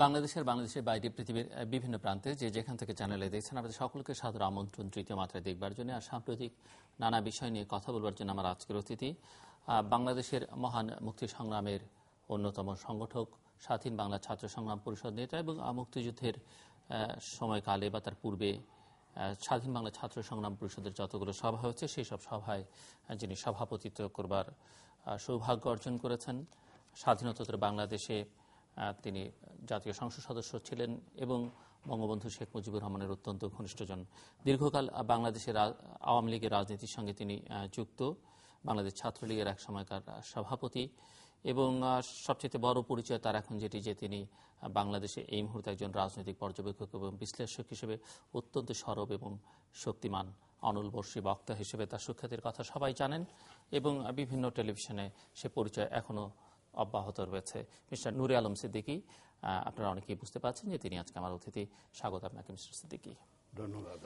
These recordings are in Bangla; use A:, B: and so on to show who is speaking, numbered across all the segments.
A: বাংলাদেশের বাইরে পৃথিবীর বিভিন্ন প্রান্তে যেখান থেকে চ্যানেলে দেখছেন আপনাদের সকলকে সাদর আমন্ত্রণ তৃতীয় মাত্রায় দেখবার জন্য আর সাম্প্রতিক নানা বিষয় নিয়ে কথা বলবার জন্য আমার আজকের অতিথি বাংলাদেশের মহান মুক্তি সংগ্রামের অন্যতম সংগঠক, স্বাধীন বাংলা ছাত্র সংগ্রাম পরিষদ নেতা এবং মুক্তিযুদ্ধের সময়কালে বা তার পূর্বে স্বাধীন বাংলা ছাত্র সংগ্রাম পরিষদের যতগুলো সভা হচ্ছে সেই সব সভায় যিনি সভাপতিত্ব করবার সৌভাগ্য অর্জন করেছেন। স্বাধীনোত্তর বাংলাদেশে তিনি জাতীয় সংসদ সদস্য ছিলেন এবং বঙ্গবন্ধু শেখ মুজিবুর রহমানের অত্যন্ত ঘনিষ্ঠজন। দীর্ঘকাল বাংলাদেশের আওয়ামী লীগের রাজনীতির সঙ্গে তিনি যুক্ত, বাংলাদেশ ছাত্রলীগের এক সময়কার সভাপতি এবং সবচেয়ে বড় পরিচয় তার এখন যেটি যে তিনি বাংলাদেশে এই মুহূর্তে একজন রাজনৈতিক পর্যবেক্ষক এবং বিশ্লেষক হিসেবে অত্যন্ত সরব এবং শক্তিমান অনলবর্ষী বক্তা হিসেবে তার সুখ্যাতির কথা সবাই জানেন এবং বিভিন্ন টেলিভিশনে সে পরিচয় এখনও অব্যাহত রয়েছে। মিস্টার নুরে আলম সিদ্দিকী, আপনারা অনেকেই বুঝতে পারছেন যে তিনি আজকে আমার অতিথি। স্বাগত আপনাকে মিস্টার সিদ্দিকী।
B: ধন্যবাদ।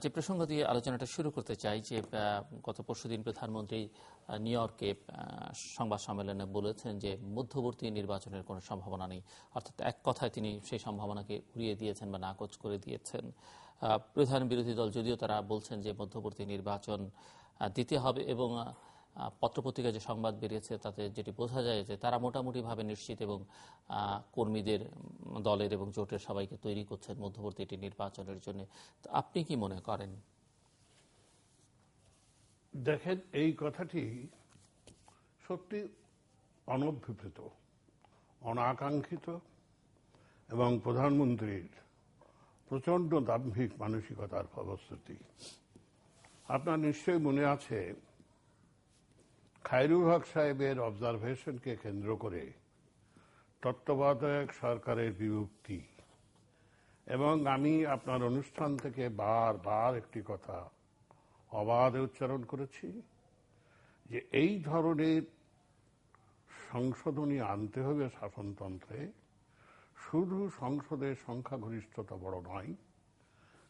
A: যে প্রসঙ্গ দিয়ে আলোচনাটা শুরু করতে চাই যে গত পরশুদিন প্রধানমন্ত্রী নিউ ইয়র্কে সংবাদ সম্মেলনে বলেছেন যে মধ্যবর্তী নির্বাচনের কোনো সম্ভাবনা নেই, অর্থাৎ এক কথায় তিনি সেই সম্ভাবনাকে উড়িয়ে দিয়েছেন বা নাকচ করে দিয়েছেন। প্রধান বিরোধী দল যদিও তারা বলছেন যে মধ্যবর্তী নির্বাচন দিতে হবে এবং পত্রপত্রিকায় যে সংবাদ বেরিয়েছে তাতে যেটি বোঝা যায় যে তারা মোটামুটিভাবে নিশ্চিত এবং কর্মীদের দলের এবং জোটের সবাইকে তৈরি করছেন মধ্যবর্তী এটি নির্বাচনের জন্য। আপনি কি মনে করেন?
B: দেখেন, এই কথাটি সত্যি অনভিপ্রেত, অনাকাঙ্ক্ষিত এবং প্রধানমন্ত্রীর প্রচণ্ড দাম্ভিক মানসিকতার ফলশ্রুতি। আপনার নিশ্চয়ই মনে আছে খায়রুল হক সাহেবের অবজারভেশনকে কেন্দ্র করে তত্ত্বাবধায়ক সরকারের বিভক্তি, এবং আমি আপনার অনুষ্ঠান থেকে বারবার একটি কথা অবাধে উচ্চারণ করেছি যে এই ধরনের সংশোধনী আনতে হবে শাসনতন্ত্রে। শুধু সংসদের সংখ্যাগরিষ্ঠতা বড় নয়,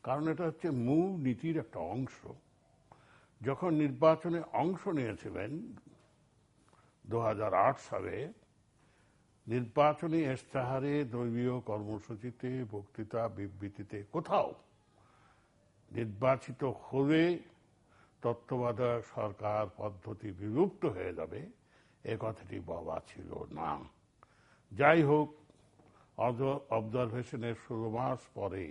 B: কারণ এটা হচ্ছে মূল নীতির একটা অংশ। যখন নির্বাচনে অংশ নিয়েছিলেন 2008 সালে, নির্বাচনী ইশতেহারে, দলীয় কর্মসূচিতে, বক্তৃতা, বিবৃতিতে কোথাও নির্বাচিত হলে তত্ত্বাবধায়ক সরকার পদ্ধতি বিলুপ্ত হয়ে যাবে এ কথাটি বলা ছিল না। যাই হোক, অবজারভেশনের 16 মাস পরে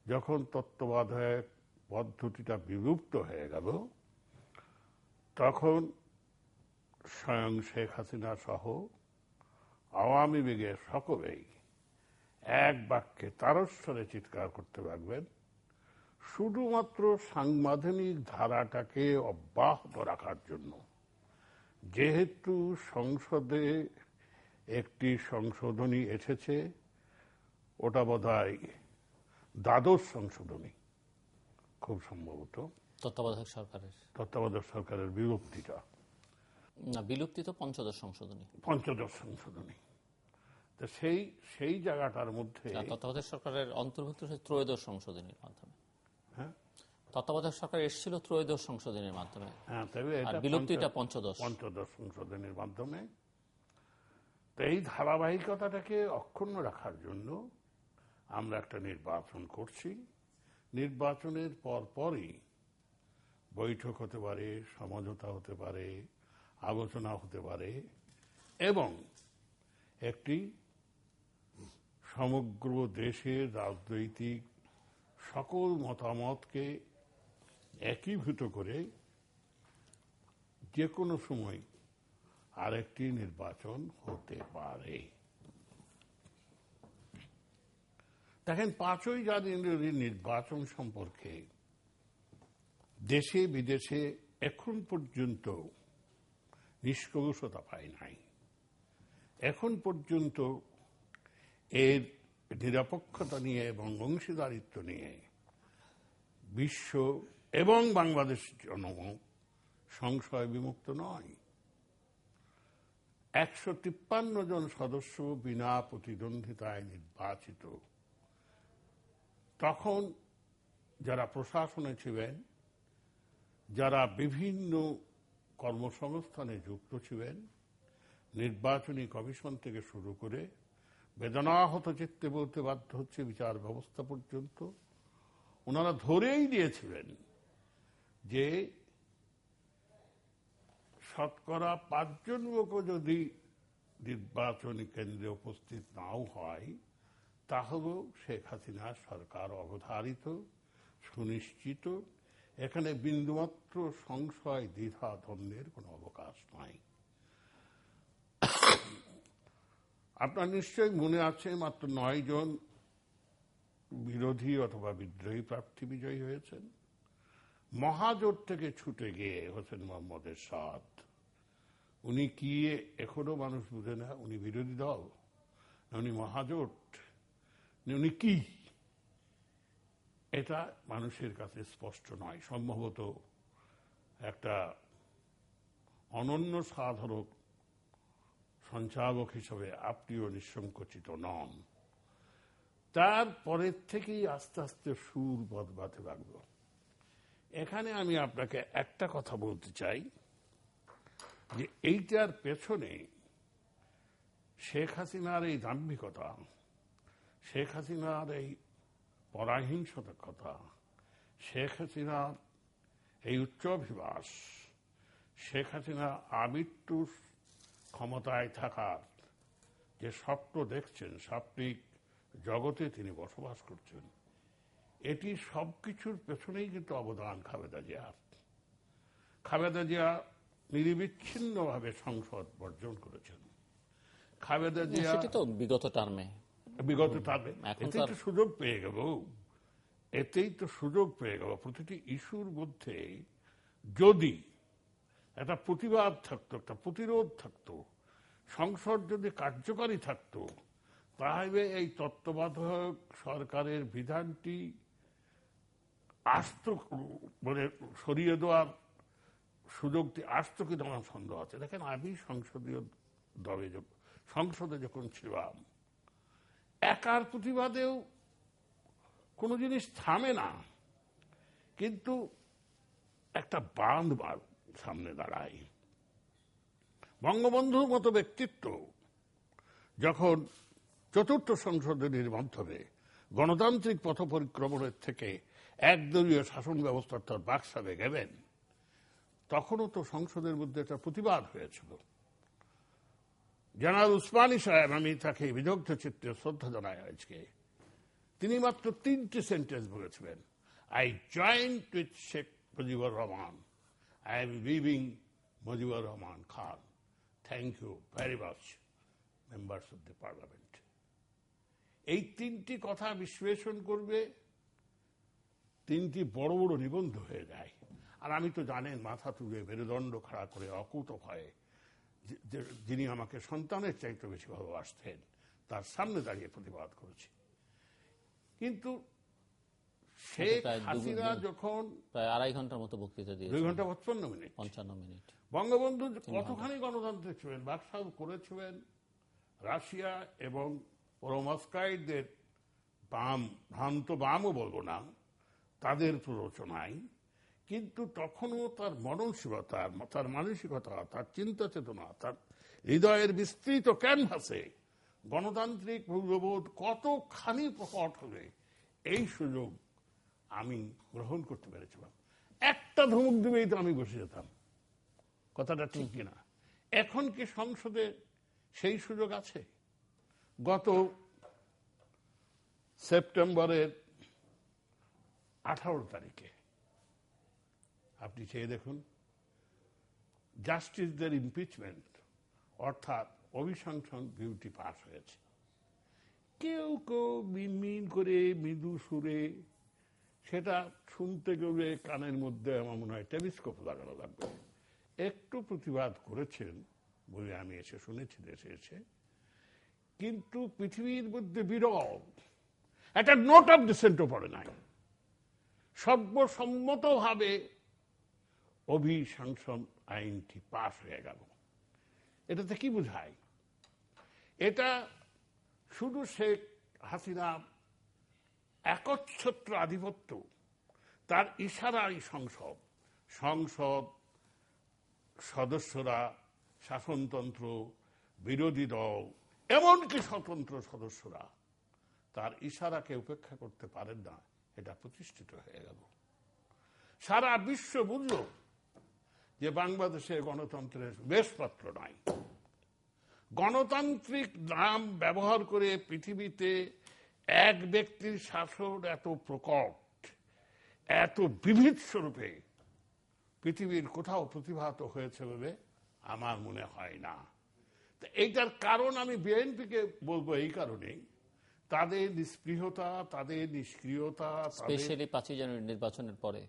B: যখন তত্ত্বাবধায়ক পদ্ধতিটা বিলুপ্ত হয়ে গেল, তখন স্বয়ং শেখ হাসিনা সহ আওয়ামী লীগের সকলেই এক বাক্যে তারস্বরে চিৎকার করতে লাগবেন শুধুমাত্র সাংবিধানিক ধারাটাকে অব্যাহত রাখার জন্য। যেহেতু সংসদে একটি সংশোধনী এসেছে, ওটা বোধহয় দ্বাদশ সংশোধনী, খুব সম্ভবত তত্ত্বাবধায়ক সরকারের বিলুপ্তিটা
A: না, বিলুপ্তি তো পঞ্চদশ সংশোধনী।
B: তো সেই জায়গাটার মধ্যে
A: তত্ত্বাবধায়ক সরকারের অন্তর্ভুক্ত ত্রয়োদশ সংশোধনীর মাধ্যমে। হ্যাঁ, তত্ত্বাবধায়ক সরকার এসেছিল ত্রয়োদশ সংশোধনীর মাধ্যমে।
B: হ্যাঁ, তবে
A: বিলুপ্তিটা পঞ্চদশ
B: সংশোধনীর মাধ্যমে। তো এই ধারাবাহিকতাটাকে অক্ষুণ্ণ রাখার জন্য আমরা একটা নির্বাচন করছি। নির্বাচনের পরপরই বৈঠক হতে পারে, সমঝোতা হতে পারে, আলোচনা হতে পারে এবং একটি সমগ্র দেশের রাজনৈতিক সকল মতামতকে একীভূত করে যে কোনো সময় আরেকটি নির্বাচন হতে পারে। দেখেন, 5ই জানুয়ারি নির্বাচন সম্পর্কে দেশে বিদেশে এখন পর্যন্ত নিষ্কলুষতা পায় নাই। এখন পর্যন্ত এর নিরপেক্ষতা নিয়ে এবং অংশীদারিত্ব নিয়ে বিশ্ব এবং বাংলাদেশ জনগণ সংশয় বিমুক্ত নয়। 153 জন সদস্য বিনা প্রতিদ্বন্দ্বিতায় নির্বাচিত। তখন যারা প্রশাসনে ছিলেন, যারা বিভিন্ন কর্মসংস্থানে যুক্ত ছিলেন, নির্বাচনী কমিশন থেকে শুরু করে বেদনাহত চিত্তে বলতে বাধ্য হচ্ছে বিচার ব্যবস্থা পর্যন্ত ওনারা ধরেই দিয়েছিলেন যে শতকরা 5 জন লোকও যদি নির্বাচনী কেন্দ্রে উপস্থিত নাও হয় তাহলেও শেখ হাসিনার সরকার অবধারিত, সুনিশ্চিত। এখানে বিন্দুমাত্র সংশয়, দ্বিধা, দ্বন্দ্বের কোনো অবকাশ নাই। আপনার নিশ্চয়ই মনে আছে মাত্র 9 জন বিরোধী অথবা বিদ্রোহী প্রার্থী বিজয়ী হয়েছেন। মহাজোট থেকে ছুটে গিয়ে হোসেন মোহাম্মদ এরশাদ, উনি কি এখনো মানুষ বুঝে না? উনি বিরোধী দল, উনি মহাজোট, উনি কি? এটা মানুষের কাছে স্পষ্ট নয়। সম্ভবত একটা অনন্য সাধারণ সঞ্চালক হিসেবে আপনিও নিঃসংকোচিত নন। তারপরের থেকেই আস্তে আস্তে সুর বদলাতে লাগলো। এখানে আমি আপনাকে একটা কথা বলতে চাই যে এইটার পেছনে শেখ হাসিনার এই দাম্ভিকতা, শেখ হাসিনার এই পরাহিংসতার কথা, শেখ হাসিনার এই উচ্চাভিলাষ, শেখ হাসিনা আমৃত্যু ক্ষমতায় থাকার যে স্বপ্ন দেখছেন, স্বপ্নিক জগতে তিনি বসবাস করছেন, এটি সবকিছুর পেছনেই কিন্তু অবদান খালেদা জিয়ার। খালেদা জিয়া নিরবিচ্ছিন্নভাবে সংসদ বর্জন করেছেন। খালেদা জিয়া
A: সেটি তো বিগত টার্মে
B: এতেই তো সুযোগ পেয়ে গেল, এতেই তো সুযোগ পেয়ে গেল। প্রতিটি ইস্যুর মধ্যে যদি একটা প্রতিবাদ থাকতো, একটা প্রতিরোধ থাকতো, সংসদ যদি কার্যকারী থাকতো, তাহলে এই তত্ত্বাবধায়ক সরকারের বিধানটি আস্ত মানে সরিয়ে দেওয়ার সুযোগটি আসত কিনা আমার সন্দেহ আছে। দেখেন, আমি সংসদীয় দলে সংসদে যখন ছিলাম, একার প্রতিবাদেও কোনো জিনিস থামে না, কিন্তু একটা বাঁধ সামনে দাঁড়ায়। বঙ্গবন্ধুর মতো ব্যক্তিত্ব যখন চতুর্থ সংশোধনীর মাধ্যমে গণতান্ত্রিক পথ পরিক্রমণের থেকে একদলীয় শাসন ব্যবস্থা অর্থাৎ বাকশালে গেলেন, তখনও তো সংসদের মধ্যে একটা প্রতিবাদ হয়েছিল। জেনারেল উসমানী সাহেব, আমি তাকে বিদগ্ধ চিত্তে শ্রদ্ধা জানাই আজকে, তিনি মাত্র 3টি সেন্টেন্স বলেছিলেন, I joined with Sheikh Mujibur Rahman, I am leaving Mujibur Rahman Khan, thank you very much members of the parliament. এই 3টি কথা বিশ্লেষণ করবে 3টি বড় বড় নিবন্ধ হয়ে যায়। আর আমি তো জানেন, মাথা তুলে মেরুদণ্ড খাড়া করে অকুত ভয়ে যিনি আমাকে সন্তানের চাইতে বেশি ভালোবাসতেন, তার সামনে দাঁড়িয়ে প্রতিবাদ করেছি। কিন্তু শেখ হাসিনা যখন
A: প্রায় 2.5 ঘন্টার মতো বক্তৃতা দিয়ে
B: 2 ঘন্টা 55 মিনিট
A: 55 মিনিট
B: বঙ্গবন্ধু কতখানি গণতান্ত্রিক ছিলেন, বাকশাল করেছিলেন রাশিয়া এবং পরমস্কাইটদের ভ্রান্ত বামও বলবো না, তাদের প্ররোচনায়। কিন্তু তখনও তার মননশীলতা, তার মানসিকতা, তার চিন্তা চেতনা, তার হৃদয়ের বিস্তৃত ক্যানভাসে গণতান্ত্রিক মূল্যবোধ কতখানি প্রকট হবে, এই সুযোগ আমি গ্রহণ করতে পেরেছিলাম। একটা ধমক দিবেই তো আমি বসে যেতাম। কথাটা ঠিক কিনা? এখন কি সংসদে সেই সুযোগ আছে? গত সেপ্টেম্বরের 18 তারিখে আপনি চেয়ে দেখুন, জাস্টিসদের ইমপিচমেন্ট অর্থাৎ অভিশংসন বিলটি পাস হয়েছে। কেউ কেউ মিনমিন করে মৃদু সুরে, সেটা শুনতে গেলে কানের মধ্যে আমার মনে হয় টেলিস্কোপ লাগানো লাগবে, একটু প্রতিবাদ করেছেন বলে আমি এসে শুনেছি দেশে এসে। কিন্তু পৃথিবীর মধ্যে বিরল একটা নোট অফ ডিসেন্টও পড়ে নাই। সর্বসম্মতভাবে অভিশংসন আইনটি পাস হয়ে গেল। এটাতে কি বোঝায়? এটা শুধু শেখ হাসিনা একচ্ছত্র আধিপত্য, তার ইশারাই সংসদ সদস্যরা, শাসনতন্ত্র, বিরোধী দল এমনকি স্বতন্ত্র সদস্যরা তার ইশারাকে উপেক্ষা করতে পারেন না, এটা প্রতিষ্ঠিত হয়ে গেল। সারা বিশ্ব বুঝল যে বাংলাদেশে গণতন্ত্রের বেশপাত্র নাই। গণতান্ত্রিক নাম ব্যবহার করে পৃথিবীতে এক ব্যক্তির শাসন এত প্রকট, এত বিবিধ স্বরূপে পৃথিবীর কোথাও প্রতিভাত হয়েছে বলে আমার মনে হয় না। এইটার কারণ আমি বিএনপিকে বলবো এই কারণেই, তাদের নিস্পৃহতা, তাদের নিষ্ক্রিয়তা,
A: স্পেশালি 5ই জানুয়ারি নির্বাচনের পরে,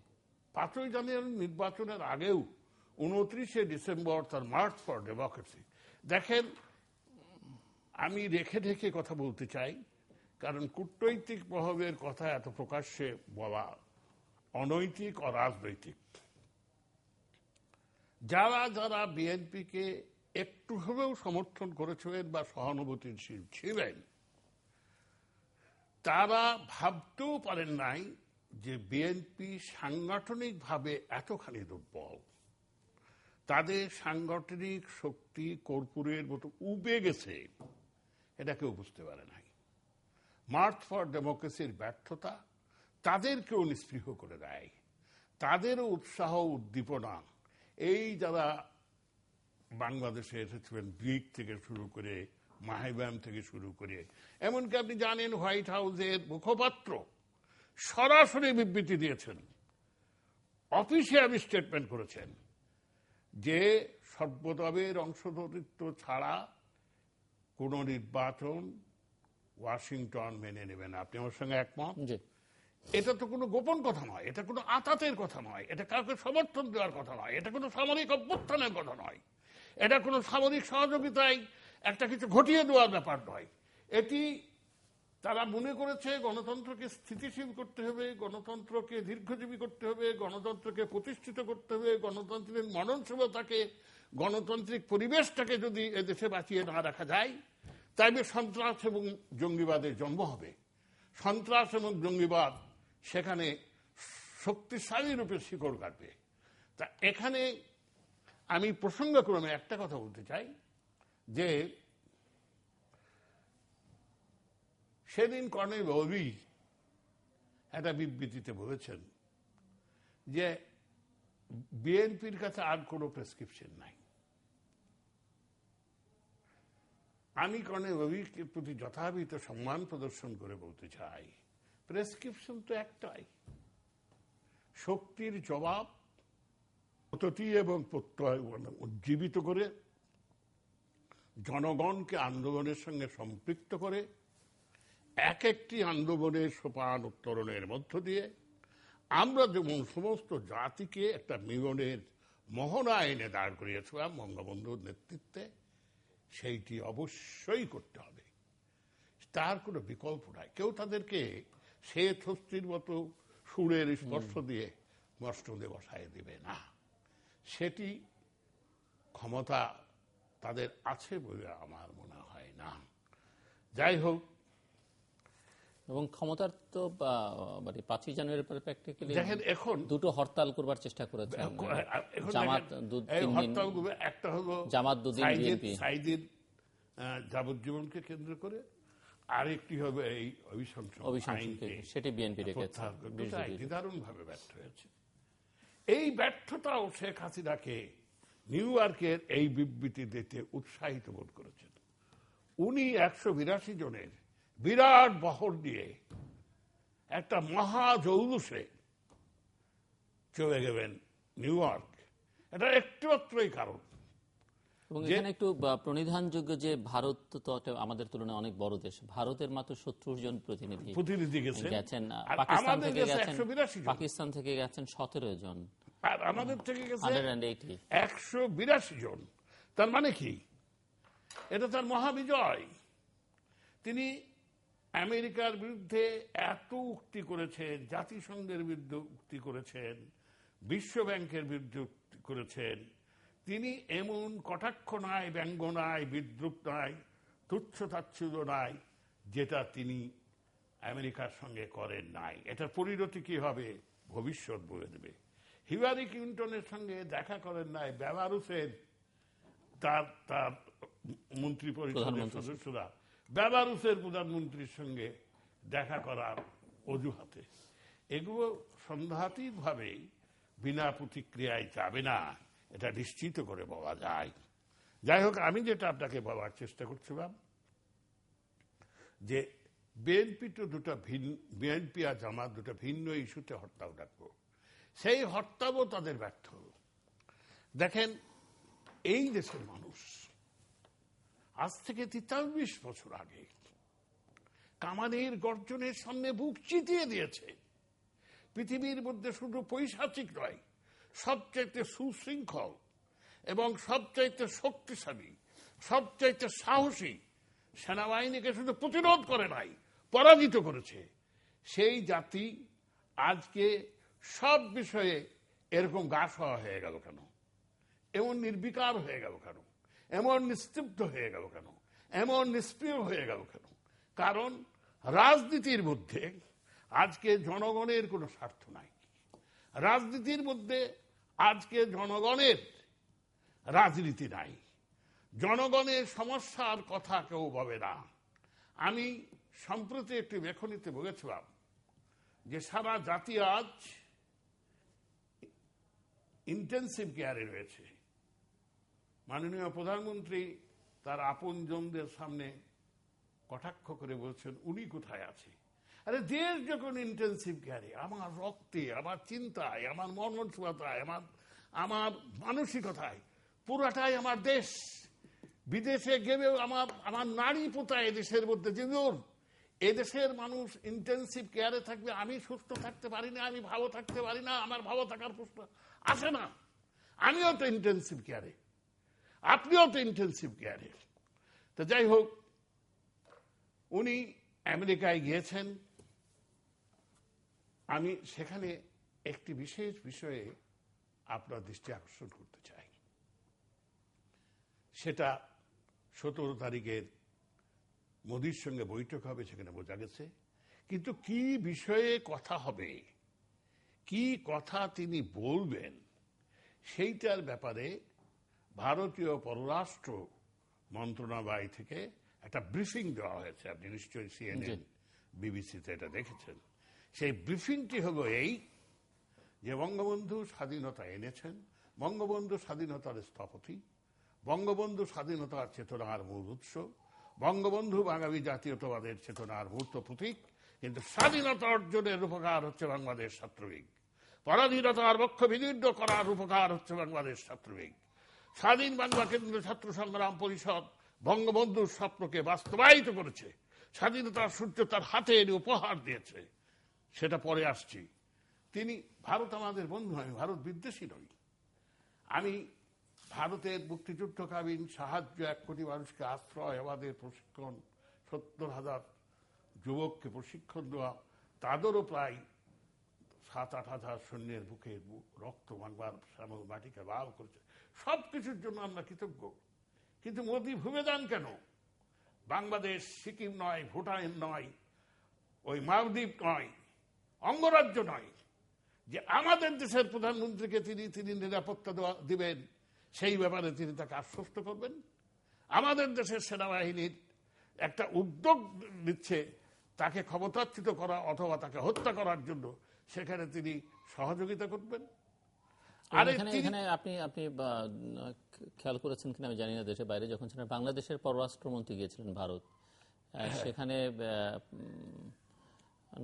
B: 5ই জানুয়ারি নির্বাচনের আগেও 29শে ডিসেম্বর তার মার্চ ফর ডেমোক্রেসি। দেখেন, আমি রেখে ঢেকে কথা বলতে চাই, কারণ কূটনৈতিক প্রভাবের কথা এত প্রকাশ্যে বলা অনৈতিক ও রাজনৈতিক। যারা যারা বিএনপিকে একটু হলেও সমর্থন করেছিলেন বা সহানুভূতিশীল ছিলেন, তারা ভাবতেও পারেন নাই যে বিএনপি সাংগঠনিকভাবে এতখানি দুর্বল। তাদের সাংগঠনিক শক্তি কর্পূরের মতো উবে গেছে, এটা কেউ বুঝতে পারে নাই। মার্চ ফর ডেমোক্রেসির ব্যর্থতা তাদেরকেও নিস্পৃহ করে দেয়। তাদেরও উৎসাহ উদ্দীপনা, এই যারা বাংলাদেশে এসেছিলেন, ব্রিক থেকে শুরু করে, মাহিব্যাম থেকে শুরু করে, এমনকি আপনি জানেন হোয়াইট হাউসের মুখপাত্র সরাসরি বিবৃতি দিয়েছেন, অফিসিয়ালি স্টেটমেন্ট করেছেন যে সর্বদলের অংশগ্রহণিত্ব ছাড়া কোন নির্বাচন ওয়াশিংটন মেনে নেবে না। আপনি আমার সঙ্গে একমত? এটা তো কোনো গোপন কথা নয়, এটা কোনো আতাতের কথা নয়, এটা কাউকে সমর্থন দেওয়ার কথা নয়, এটা কোনো সামরিক অভ্যুত্থানের কথা নয়, এটা কোনো সামরিক সহযোগিতায় একটা কিছু ঘটিয়ে দেওয়ার ব্যাপার নয়। এটি তারা মনে করেছে গণতন্ত্রকে স্থিতিশীল করতে হবে, গণতন্ত্রকে দীর্ঘজীবী করতে হবে, গণতন্ত্রকে প্রতিষ্ঠিত করতে হবে, গণতন্ত্রের মননশীলতাকে, গণতান্ত্রিক পরিবেশটাকে যদি এদেশে বাঁচিয়ে না রাখা যায়, তাইলে সন্ত্রাস এবং জঙ্গিবাদের জন্ম হবে। সন্ত্রাস এবং জঙ্গিবাদ সেখানে শক্তিশালী রূপে শিকড় কাটবে। তা এখানে আমি প্রসঙ্গক্রমে একটা কথা বলতে চাই যে সেদিন কর্নেল ওলি একটা বিবৃতিতে বলেছেন যে বিএনপির কাছে আর কোনো প্রেসক্রিপশন নাই। আমি কর্নেল ওলির প্রতি যথাবিহিত সম্মান প্রদর্শন করে বলতে চাই, প্রেসক্রিপশন তো একটাই, শক্তির জবাব পদ্ধতি এবং প্রত্যয় উজ্জীবিত করে, জনগণকে আন্দোলনের সঙ্গে সম্পৃক্ত করে, এক একটি আন্দোলনের সোপান উত্তরণের মধ্য দিয়ে আমরা যেমন সমস্ত জাতিকে একটা মিলনের মোহনা এনে দাঁড় করিয়েছিলাম বঙ্গবন্ধুর নেতৃত্বে, সেইটি অবশ্যই করতে হবে, তার কোনো বিকল্প নাই। কেউ তাদেরকে সে থস্তির মতো সুরের স্পর্শ দিয়ে মস্তদে বসায় দেবে না, সেটি ক্ষমতা তাদের আছে বলে আমার মনে হয় না। যাই হোক,
A: এবং ক্ষমতার তো 5ই জানুয়ারির পরে প্র্যাকটিক্যালি
B: দেখেন এখন
A: দুটো হরতাল করবার চেষ্টা করেছে জামাত,
B: একটা হলো
A: জামাত দুদিন, বিএনপি
B: সাইদির যাবজ্জীবনকে কেন্দ্র করে, আরেকটি হবে এই অভিশংসনকে,
A: সেটি বিএনপি রেখেছে,
B: দারুণভাবে ব্যর্থ হয়েছে। এই ব্যর্থতাও শেখ হাসিনাকে নিউ ইয়র্কের এই বিবৃতি দিতে উৎসাহিত বোধ করেছেন। উনি 182 জনের বিরাট বহর দিয়ে একটা মহাজৌলুসে চলে গেলেন নিউ ইয়র্ক। এটা একটিমাত্রই কারণ।
A: এবং এখানে একটু প্রণিধানযোগ্য যে ভারত তো আমাদের তুলনায় অনেক বড় দেশ, ভারতের মাত্র 70 জন প্রতিনিধি গেছেন, পাকিস্তান থেকে গেছেন 17 জন,
B: আর আমাদের থেকে গেছে 182 জন। তার মানে কি? এটা তার মহাবিজয়। তিনি আমেরিকার বিরুদ্ধে এত উক্তি করেছেন, জাতিসংঘের বিরুদ্ধে উক্তি করেছেন, বিশ্ব ব্যাংকের বিরুদ্ধে উক্তি করেছেন। তিনি এমন কটাক্ষ নাই, ব্যঙ্গ নাই, বিদ্রুপ নাই, তুচ্ছ তাচ্ছিল্য নাই যেটা তিনি আমেরিকার সঙ্গে করেন নাই। এটার পরিণতি কি হবে ভবিষ্যৎ বলে দেবে। হিলারি ক্লিন্টনের সঙ্গে দেখা করেন নাই, বেলারুসের তার মন্ত্রী পরিষদের সদস্যরা বেলারুশের প্রধানমন্ত্রীর সঙ্গে দেখা করার অজুহাতে, এগুলো সন্দেহাতীতভাবে বিনা প্রতিক্রিয়ায় যাবে না, এটা নিশ্চিত করে বলা যায়। যাই হোক, আমি যেটা আপনাকে বলার চেষ্টা করছিলাম যে বিএনপি আর জামাত দুটা ভিন্ন ইস্যুতে হরতাল ডাকবো, সেই হরতালও তাদের ব্যর্থ হল। দেখেন, এই দেশের মানুষ আজ থেকে 43 বছর আগে কামানের গর্জনের সামনে বুক চিতিয়ে দিয়েছে। পৃথিবীর মধ্যে শুধু পৈশাচিক নয়, সবচাইতে সুশৃঙ্খল এবং সবচাইতে শক্তিশালী, সবচাইতে সাহসী সেনাবাহিনীকে শুধু প্রতিরোধ করে নাই, পরাজিত করেছে। সেই জাতি আজকে সব বিষয়ে এরকম গা সওয়া হয়ে গেল কেন? এমন নির্বিকার হয়ে গেল কেন? এমন নিস্তব্ধ হয়ে গেল কেন? এমন নিষ্ক্রিয় হয়ে গেল কেন? কারণ রাজনীতির মধ্যে আজকে জনগণের কোনো স্বার্থ নাই। রাজনীতির মধ্যে আজকে জনগণের রাজনীতি নাই। জনগণের সমস্যার কথা কেউ বলে না। আমি সম্প্রতি একটি লেখনীতে বলেছিলাম যে সারা জাতি আজ ইন্টেনসিভ কেয়ারে রয়েছে। মাননীয় প্রধানমন্ত্রী তার আপনজনদের সামনে কটাক্ষ করে বলছেন, উনি কোথায় আছে? আরে দেশ যখন ইন্টেনসিভ কেয়ারে, আমার রক্তে, আমার চিন্তায়, আমার মননশীলতায়, আমার মানসিকতায় পুরাটাই আমার দেশ। বিদেশে গেলেও আমার নারী পোতায় এদেশের মধ্যে যেমন এদেশের মানুষ ইন্টেনসিভ কেয়ারে থাকবে, আমি সুস্থ থাকতে পারি না, আমি ভালো থাকতে পারি না, আমার ভালো থাকার প্রশ্ন আসে না। আমিও তো ইন্টেনসিভ কেয়ারে, আপনিও তো ইন্টেনসিভ কেয়ারে। তো যাই হোক, উনি আমেরিকায় গিয়েছেন। আমি সেখানে একটি বিশেষ বিষয়ে আপনার দৃষ্টি আকর্ষণ করতে চাই। সেটা 17 তারিখের মোদির সঙ্গে বৈঠক হবে, সেখানে বোঝা গেছে। কিন্তু কি বিষয়ে কথা হবে, কি কথা তিনি বলবেন, সেইটার ব্যাপারে ভারতীয় পররাষ্ট্র মন্ত্রণালয় থেকে একটা ব্রিফিং দেওয়া হয়েছে। আপনি নিশ্চয়ই CNN, বিবিসিতে এটা দেখেছেন। সেই ব্রিফিংটি হলো এই যে বঙ্গবন্ধু স্বাধীনতা এনেছেন, বঙ্গবন্ধু স্বাধীনতার স্থপতি, বঙ্গবন্ধু স্বাধীনতার চেতনার মূল উৎস, বঙ্গবন্ধু বাঙালি জাতীয়তাবাদের চেতনার মূর্ত প্রতীক। কিন্তু স্বাধীনতা অর্জনের উপকার হচ্ছে বাংলাদেশ ছাত্রলীগ, পরাধীনতার পক্ষ বিদীর্ণ করার উপকার হচ্ছে বাংলাদেশ ছাত্রলীগ। স্বাধীন বাংলা কেন্দ্র ছাত্র সংগ্রাম পরিষদ বঙ্গবন্ধুর স্বপ্নকে বাস্তবায়িত করেছে, স্বাধীনতার সূর্য তার হাতে এনে উপহার দিয়েছে। সেটা পরে আসছি। তিনি, ভারত আমাদের বন্ধু, আমি ভারত বিদ্বেষী নই। আমি ভারতের মুক্তিযুদ্ধকালীন সাহায্য, 1 কোটি মানুষকে আশ্রয়, আমাদের প্রশিক্ষণ, 70,000 যুবককে প্রশিক্ষণ দেওয়া, তাদেরও প্রায় 7-8 হাজার সৈন্যের বুকে রক্ত বাংলার শ্যামল মাটিকে লাল করেছে। সব কিছুর জন্য আমরা কৃতজ্ঞ। কিন্তু মোদি ভুলে যান কেন? বাংলাদেশ সিকিম নয়, ভুটান নয়, ওই মালদ্বীপ নয়, অঙ্গরাজ্য নয়, যে আমাদের দেশের প্রধানমন্ত্রীকে তিনি নিরাপত্তা দিবেন, সেই ব্যাপারে তিনি তাকে আশ্বস্ত করবেন। আমাদের দেশের সেনাবাহিনীর একটা উদ্যোগ নিচ্ছে তাকে ক্ষমতাচ্যুত করা অথবা তাকে হত্যা করার জন্য, সেখানে তিনি সহযোগিতা করবেন।
A: এখানে আপনি খেয়াল করেছেন কিনা আমি জানি না, দেশের বাইরে যখন ছিলেন, বাংলাদেশের পররাষ্ট্রমন্ত্রী গিয়েছিলেন ভারত, সেখানে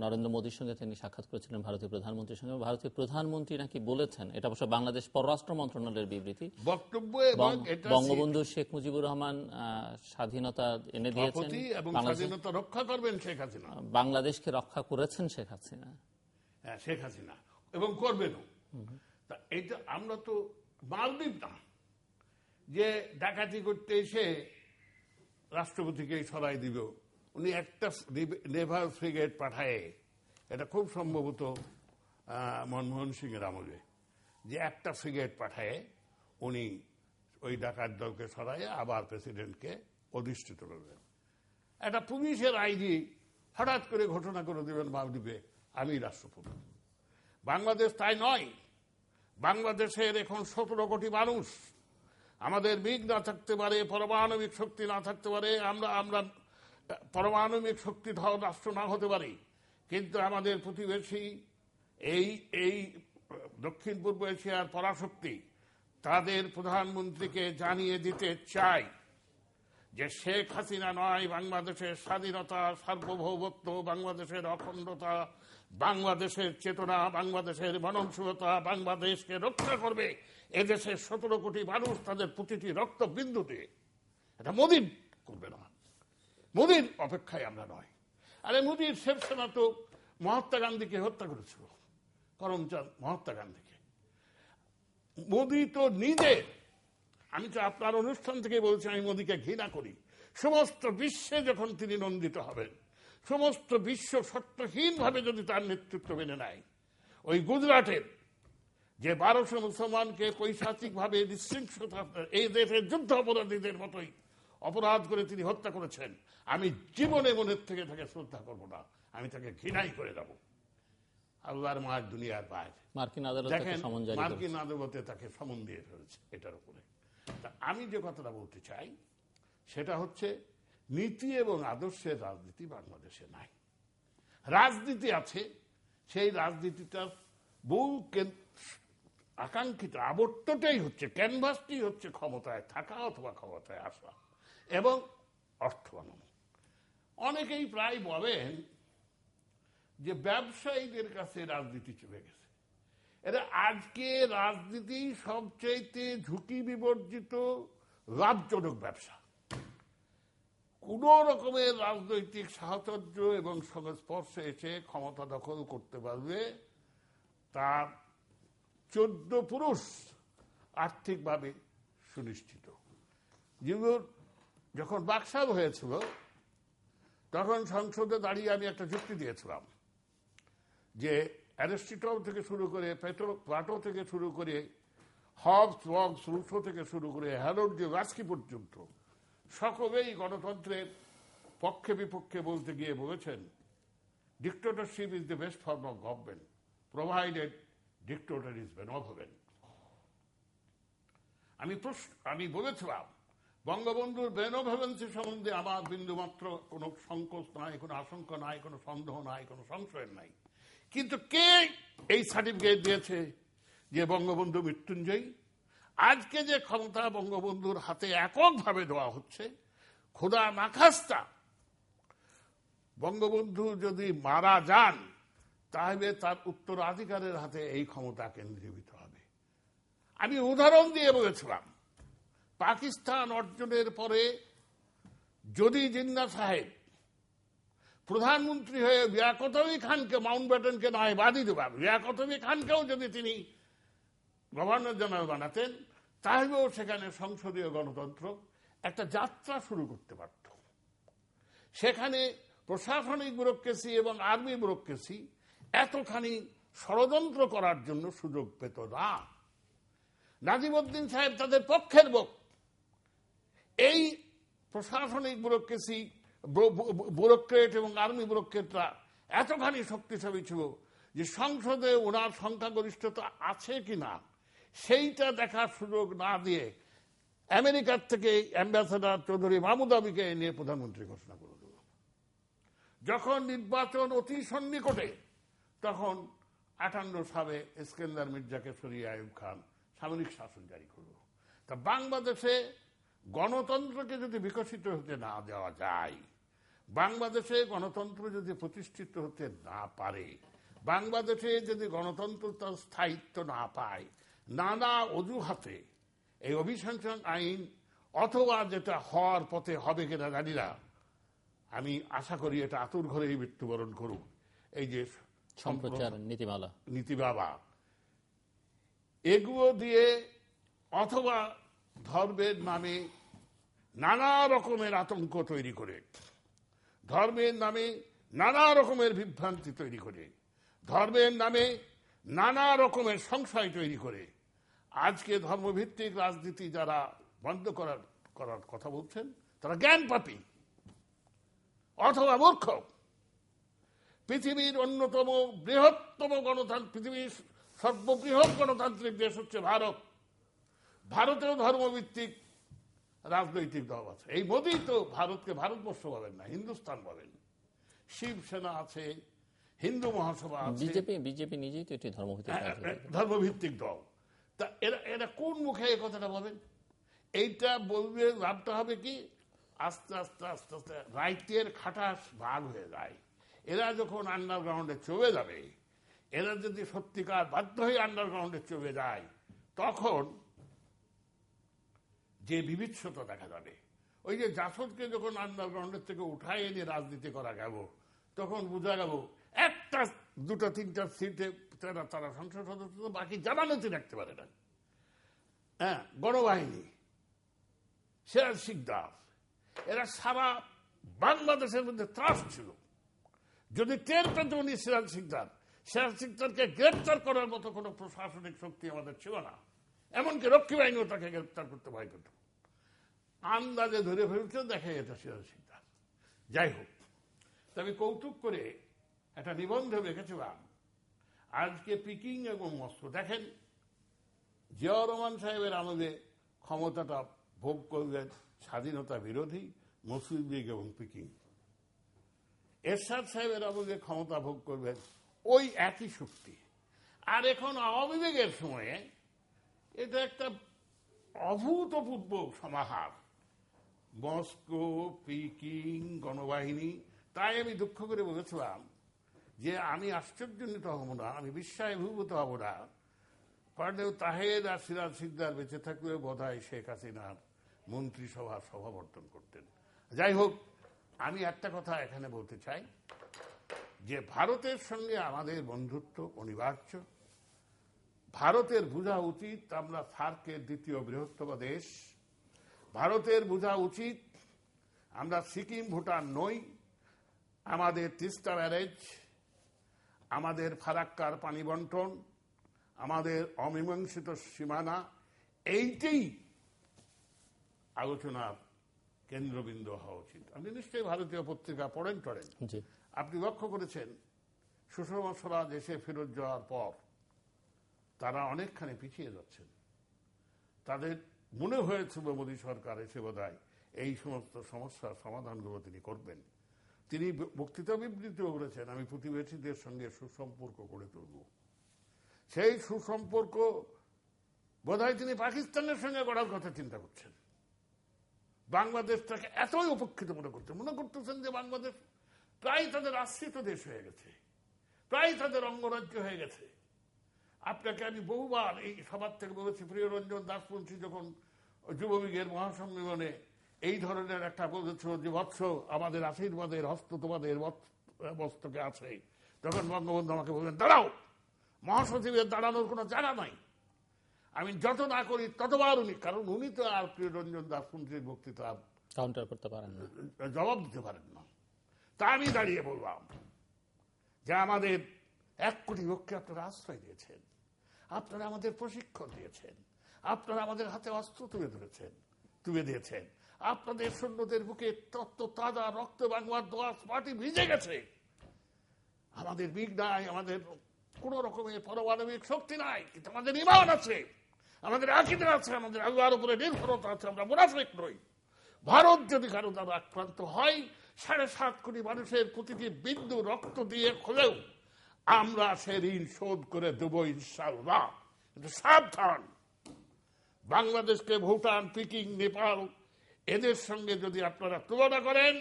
A: নরেন্দ্র মোদীর সঙ্গে তিনি সাক্ষাৎ করেছিলেন, ভারতীয় প্রধানমন্ত্রীর সঙ্গে। ভারতীয় প্রধানমন্ত্রী নাকি বলেছেন, এটা অবশ্য বাংলাদেশ পররাষ্ট্র মন্ত্রণালয়ের বিবৃতি, বঙ্গবন্ধু শেখ মুজিবুর রহমান স্বাধীনতা এনে দিয়েছেন
B: এবং স্বাধীনতা রক্ষা করবেন শেখ হাসিনা,
A: বাংলাদেশকে রক্ষা করেছেন শেখ হাসিনা,
B: শেখ হাসিনা, এবং করবেনও। এইটা আমরা তো মালদ্বীপ না যে ডাকাতি করতে এসে রাষ্ট্রপতিকে সরাই দিল। উনি একটা নেভাল ফ্রিগেট পাঠায়, এটা খুব সম্ভবত মনমোহন সিং এর আমলে, যে একটা ফ্রিগেট পাঠায় উনি ওই ডাকাত দলকে সরাই আবার প্রেসিডেন্টকে অধিষ্ঠিত করবেন। একটা পুলিশের আইজি হঠাৎ করে ঘোষণা করে দেবেন মালদ্বীপে আমি রাষ্ট্রপ্রধান। বাংলাদেশ তাই নয়। বাংলাদেশের এখন 17 কোটি মানুষ, আমাদের মিগ না থাকতে পারে, পারমাণবিক শক্তি না থাকতে পারে, আমরা পারমাণবিক শক্তিধর রাষ্ট্র না হতে পারি, কিন্তু আমাদের প্রতিবেশী এই দক্ষিণ পূর্ব এশিয়ার পরাশক্তি তাদের প্রধানমন্ত্রীকে জানিয়ে দিতে চাই যে শেখ হাসিনা নয় বাংলাদেশের স্বাধীনতা, সার্বভৌমত্ব, বাংলাদেশের অখণ্ডতা, বাংলাদেশের চেতনা, বাংলাদেশের মননশীলতা বাংলাদেশকে রক্ষা করবে। এদেশের 17 কোটি মানুষ তাদের প্রতিটি রক্তবিন্দুতে, এটা মোদির করবে না, মোদির অপেক্ষায় আমরা নয়। আরে মোদির শিবসেনা তো মহাত্মা গান্ধীকে হত্যা করেছিল, করমচাঁদ মহাত্মা গান্ধীকে। মোদি তো নিজে, আমি তো আপনার অনুষ্ঠান থেকে বলছি আমি মোদিকে ঘৃণা করি। সমস্ত বিশ্বে যখন তিনি নন্দিত হবেন, সমস্ত বিশ্ব শর্তহীনভাবে যদি তার নেতৃত্ব মেনে নেয়, ওই গুজরাটের যে 1200 মুসলমানকে পৈশাচিকভাবে নৃশংসতা এই দেশের যুদ্ধ অপরাধীদের মতোই অপরাধ করে তিনি হত্যা করেছেন, আমি জীবনে মনের থেকে তাকে শ্রদ্ধা করব না, আমি তাকে ঘৃণাই করে দেব। আল্লাহর মার দুনিয়ার বাইরে
A: মার্কিন আদালত
B: দেখেন, মার্কিন আদালতে তাকে সমন দিয়ে ফেলেছে এটার উপরে। তা আমি যে কথাটা বলতে চাই সেটা হচ্ছে নীতি এবং আদর্শের রাজনীতি বাংলাদেশে নাই। রাজনীতি আছে, সেই রাজনীতিটার বহু আকাঙ্ক্ষিত আবর্তটাই হচ্ছে, ক্যানভাসটি হচ্ছে ক্ষমতায় থাকা অথবা ক্ষমতায় আসা এবং অর্থ বানানো। অনেকেই প্রায় বলেন যে ব্যবসায়ীদের কাছে রাজনীতি চলে গেছে। এটা আজকে রাজনীতি সবচাইতে ঝুঁকি বিবর্জিত লাভজনক ব্যবসা। কোন রকমের রাজনৈতিক সাহচর্য এবং সংস্পর্শে এসে ক্ষমতা দখল করতে পারবে তার 14 পুরুষ আর্থিকভাবে সুনিশ্চিত। যেগুলোর যখন বাকশাল হয়েছিল তখন সংসদে দাঁড়িয়ে আমি একটা যুক্তি দিয়েছিলাম যে অ্যারিস্টটল থেকে শুরু করে প্লাটো থেকে শুরু করে হবস, লবস, রুসো থেকে শুরু করে হ্যারোল্ড জে লাস্কি পর্যন্ত সকলেই গণতন্ত্রের পক্ষে বিপক্ষে বলতে গিয়ে বলেছেন dictatorship is the best form of government provided dictator is benevolent. আমি বলেছিলাম বঙ্গবন্ধুর বেনভোলেন্সি সম্বন্ধে আমার বিন্দুমাত্র কোনো সংকোচ নাই, কোনো আশঙ্কা নাই, কোনো সন্দেহ নাই, কোনো সংশয় নাই। কিন্তু কে এই সার্টিফিকেট দিয়েছে যে বঙ্গবন্ধু মৃত্যুঞ্জয়ী? আজকে যে ক্ষমতা বঙ্গবন্ধুর হাতে এককভাবে দেওয়া হচ্ছে, খোদা নাখাস্তা বঙ্গবন্ধু যদি মারা যান তাহলে তার উত্তরাধিকারের হাতে এই ক্ষমতা কেন্দ্রীভূত হবে। আমি উদাহরণ দিয়ে বলেছিলাম পাকিস্তান অর্জনের পরে যদি জিন্না সাহেব প্রধানমন্ত্রী হয়ে লিয়াকত আলী খানকে, মাউন্টব্যাটেনকে নয় বাদই দেবেন, লিয়াকত আলী খানকেও যদি তিনি গভর্নর জেনারেল বানাতেন তাহলেও সেখানে সংসদীয় গণতন্ত্র একটা যাত্রা শুরু করতে পারত। সেখানে প্রশাসনিক ব্যুরোক্রেসি এবং আর্মি ব্যুরোক্রেসি এতখানি ষড়যন্ত্র করার জন্য সুযোগ পেত না। নাজিমউদ্দিন সাহেব তাদের পক্ষের লোক। এই প্রশাসনিক ব্যুরোক্রেসি, ব্যুরোক্রেট এবং আর্মি ব্যুরোক্রেটরা এতখানি শক্তিশালী ছিল যে সংসদে ওনার সংখ্যাগরিষ্ঠতা আছে কিনা সেইটা দেখার সুযোগ না দিয়ে আমেরিকার থেকে অ্যাম্বাসেডার চৌধুরী মাহমুদ আলীকে নিয়ে প্রধানমন্ত্রী ঘোষণা করে দিল। যখন নির্বাচন অতি সন্নিকটে তখন 58 সালে ইস্কেন্দার মির্জাকে সরিয়ে আইয়ুব খান সামরিক শাসন জারি করল। তা বাংলাদেশে গণতন্ত্রকে যদি বিকশিত হতে না দেওয়া যায়, বাংলাদেশে গণতন্ত্র যদি প্রতিষ্ঠিত হতে না পারে, বাংলাদেশে যদি গণতন্ত্র তার স্থায়িত্ব না পায়, নানা অজুহাতে এই অভিশংসন আইন অথবা যেটা হওয়ার পথে হবে কিনা জানি না, আমি আশা করি এটা আতুর ঘরেই মৃত্যুবরণ করুক, এই যে
A: সম্প্রচার
B: নীতিমালা এগুলো দিয়ে অথবা ধর্মের নামে নানা রকমের আতঙ্ক তৈরি করে, ধর্মের নামে নানা রকমের বিভ্রান্তি তৈরি করে, ধর্মের নামে নানা রকমের সংশয় তৈরি করে আজকে ধর্মভিত্তিক রাজনীতি যারা বন্ধ করার কথা বলছেন তারা জ্ঞান পাপী অথবা মূর্খ। পৃথিবীর অন্যতম বৃহত্তম গণতান্ত্রিক, পৃথিবীর সর্ববৃহৎ গণতান্ত্রিক দেশ হচ্ছে ভারত। ভারতেও ধর্মভিত্তিক রাজনৈতিক দল আছে। এই মোদি তো ভারতকে ভারতবর্ষ বলেন না, হিন্দুস্তান বলেন। শিবসেনা আছে, হিন্দু মহাসভা আছে,
A: বিজেপি নিজেই তো একটি
B: ধর্মভিত্তিক দল। তা এরা কোন মুখে এই কথাটা বলেন? এইটা বলবে লাভটা হবে কি, আস্তে আস্তে আস্তে আস্তে রাইতের খাটাস ভাগ হয়ে যায়। এরা যখন আন্ডারগ্রাউন্ডে চলে যাবে, এরা যদি সত্যিকার বাধ্য হয়ে আন্ডারগ্রাউন্ডে চলে যায়, তখন যে বিভৎসতা দেখা যাবে। ওই যে জাসদকে যখন আন্ডারগ্রাউন্ডের থেকে উঠায় এনে রাজনীতি করা গেল, তখন বোঝা গেল একটা দুটো তিনটা সিটে তারা সংসদ সদস্য, বাকি জামানতি রাখতে পারে না। হ্যাঁ, গণবাহিনী, সিরাজ শিকদার, এরা সারা বাংলাদেশের মধ্যে ত্রাস ছিল। যদি টের পেত উনি সিরাজ শিকদারকে গ্রেপ্তার করার মতো কোনো প্রশাসনিক শক্তি আমাদের ছিল না। এমনকি রক্ষী বাহিনীও তাকে গ্রেপ্তার করতে ভয় করত। আন্দাজে ধরে ফেলছে, দেখে এটা সিরাজ শিকদার। যাই হোক, তবে কৌতুক করে একটা নিবন্ধ লিখেছিলাম আজকে পিকিং এবং মস্কো। দেখেন, জিয়াউর রহমান সাহেবের আমলে ক্ষমতাটা ভোগ করলেন স্বাধীনতা বিরোধী মুসলিম লীগ এবং পিকিং। এরশাদ সাহেবের আমলে ক্ষমতা ভোগ করবেন ওই একই শক্তি। আর এখন আওয়ামী লীগের সময়ে এটা একটা অভূতপূর্ব সমাহার, মস্কো, পিকিং, গণবাহিনী। তাই আমি দুঃখ করে বলেছিলাম যে আমি আশ্চর্যান্বিত হব না, আমি বিস্ময়ভূত হব না, কর্নেল তাহের আর সিরাজ শিকদার বেঁচে থাকলেও বোধহয় শেখ হাসিনার মন্ত্রিসভার সভাবর্তন করতেন। যাই হোক, আমি একটা কথা এখানে বলতে চাই যে ভারতের সঙ্গে আমাদের বন্ধুত্ব অনিবার্য। ভারতের বোঝা উচিত আমরা সার্কের দ্বিতীয় বৃহত্তম দেশ। ভারতের বোঝা উচিত আমরা সিকিম, ভুটান নই। আমাদের তিস্তা ব্যারেজ, আমাদের ফারাক্কার পানি বন্টন, আমাদের অমীমাংসিত সীমানা, এইটাই আলোচনার কেন্দ্রবিন্দু হওয়া উচিত। আপনি নিশ্চয়ই ভারতীয় পত্রিকা পড়েন। আপনি লক্ষ্য করেছেন সুষমা স্বরাজ এসে ফেরত যাওয়ার পর তারা অনেকখানি পিছিয়ে যাচ্ছেন। তাদের মনে হয়েছিল মোদী সরকার এসে বোধহয় এই সমস্ত সমস্যার সমাধানগুলো তিনি করবেন। তিনি বক্তৃতা বিবৃতিও করেছেন, আমি প্রতিবেশীদের সঙ্গে সুসম্পর্ক গড়ে তুলব। সেই সুসম্পর্ক বোধহয় তিনি পাকিস্তানের সঙ্গে গড়ার কথা চিন্তা করছেন। বাংলাদেশটাকে এতই উপেক্ষিত মনে করতেছেন যে বাংলাদেশ প্রায় তাদের আশ্রিত দেশ হয়ে গেছে, প্রায় তাদের অঙ্গরাজ্য হয়ে গেছে। আপনাকে আমি বহুবার এই সবার থেকে বলেছি, প্রিয়রঞ্জন দাসপন্থী যখন যুবলীগের মহাসম্মেলনে এই ধরনের একটা বলেছ যে বৎস আমাদের আশীর্বাদের হস্ত তোমাদের মস্তকে আছে, তখন বঙ্গবন্ধু আমাকে বললেন, দাঁড়াও, মহাসচিবের দাঁড়ানোর কোনো জায়গা নাই। আমি যত না করি ততবার উনি, কারণ উনি তো আর প্রিয়রঞ্জন দাসপন্থীর বক্তৃতা
A: কাউন্টার করতে পারেন না,
B: জবাব দিতে পারেন না। তা আমি দাঁড়িয়ে বললাম যে আমাদের 1 কোটি লোককে আপনারা আশ্রয় দিয়েছেন, আপনারা আমাদের প্রশিক্ষণ দিয়েছেন, আপনারা আমাদের হাতে অস্ত্র তুলে দিয়েছেন, আপনাদের সৈন্যদের বুকে তত্ত্ব তাজা রক্ত বাংলার দোয়াশ মাটি ভিজে গেছে। আমাদের বিগ নাই, আমাদের কোন রকমের পারমাণবিক শক্তি নাই, কিন্তু আমাদের ঈমান আছে, আমাদের আকীদা আছে, আমাদের আল্লাহর উপরে নির্ভরতা আছে, আমরা মুনাফিক নই। ভারত যদি কারো দ্বারা আক্রান্ত হয়, 7.5 কোটি মানুষের প্রতিটি বিন্দু রক্ত দিয়ে হলেও আমরা সে ঋণ শোধ করে দেব ইনশাআল্লাহ। কিন্তু সাবধান, বাংলাদেশকে ভুটান, পিকিং, নেপাল এদের সঙ্গে যদি আপনারা তুলনা করেন,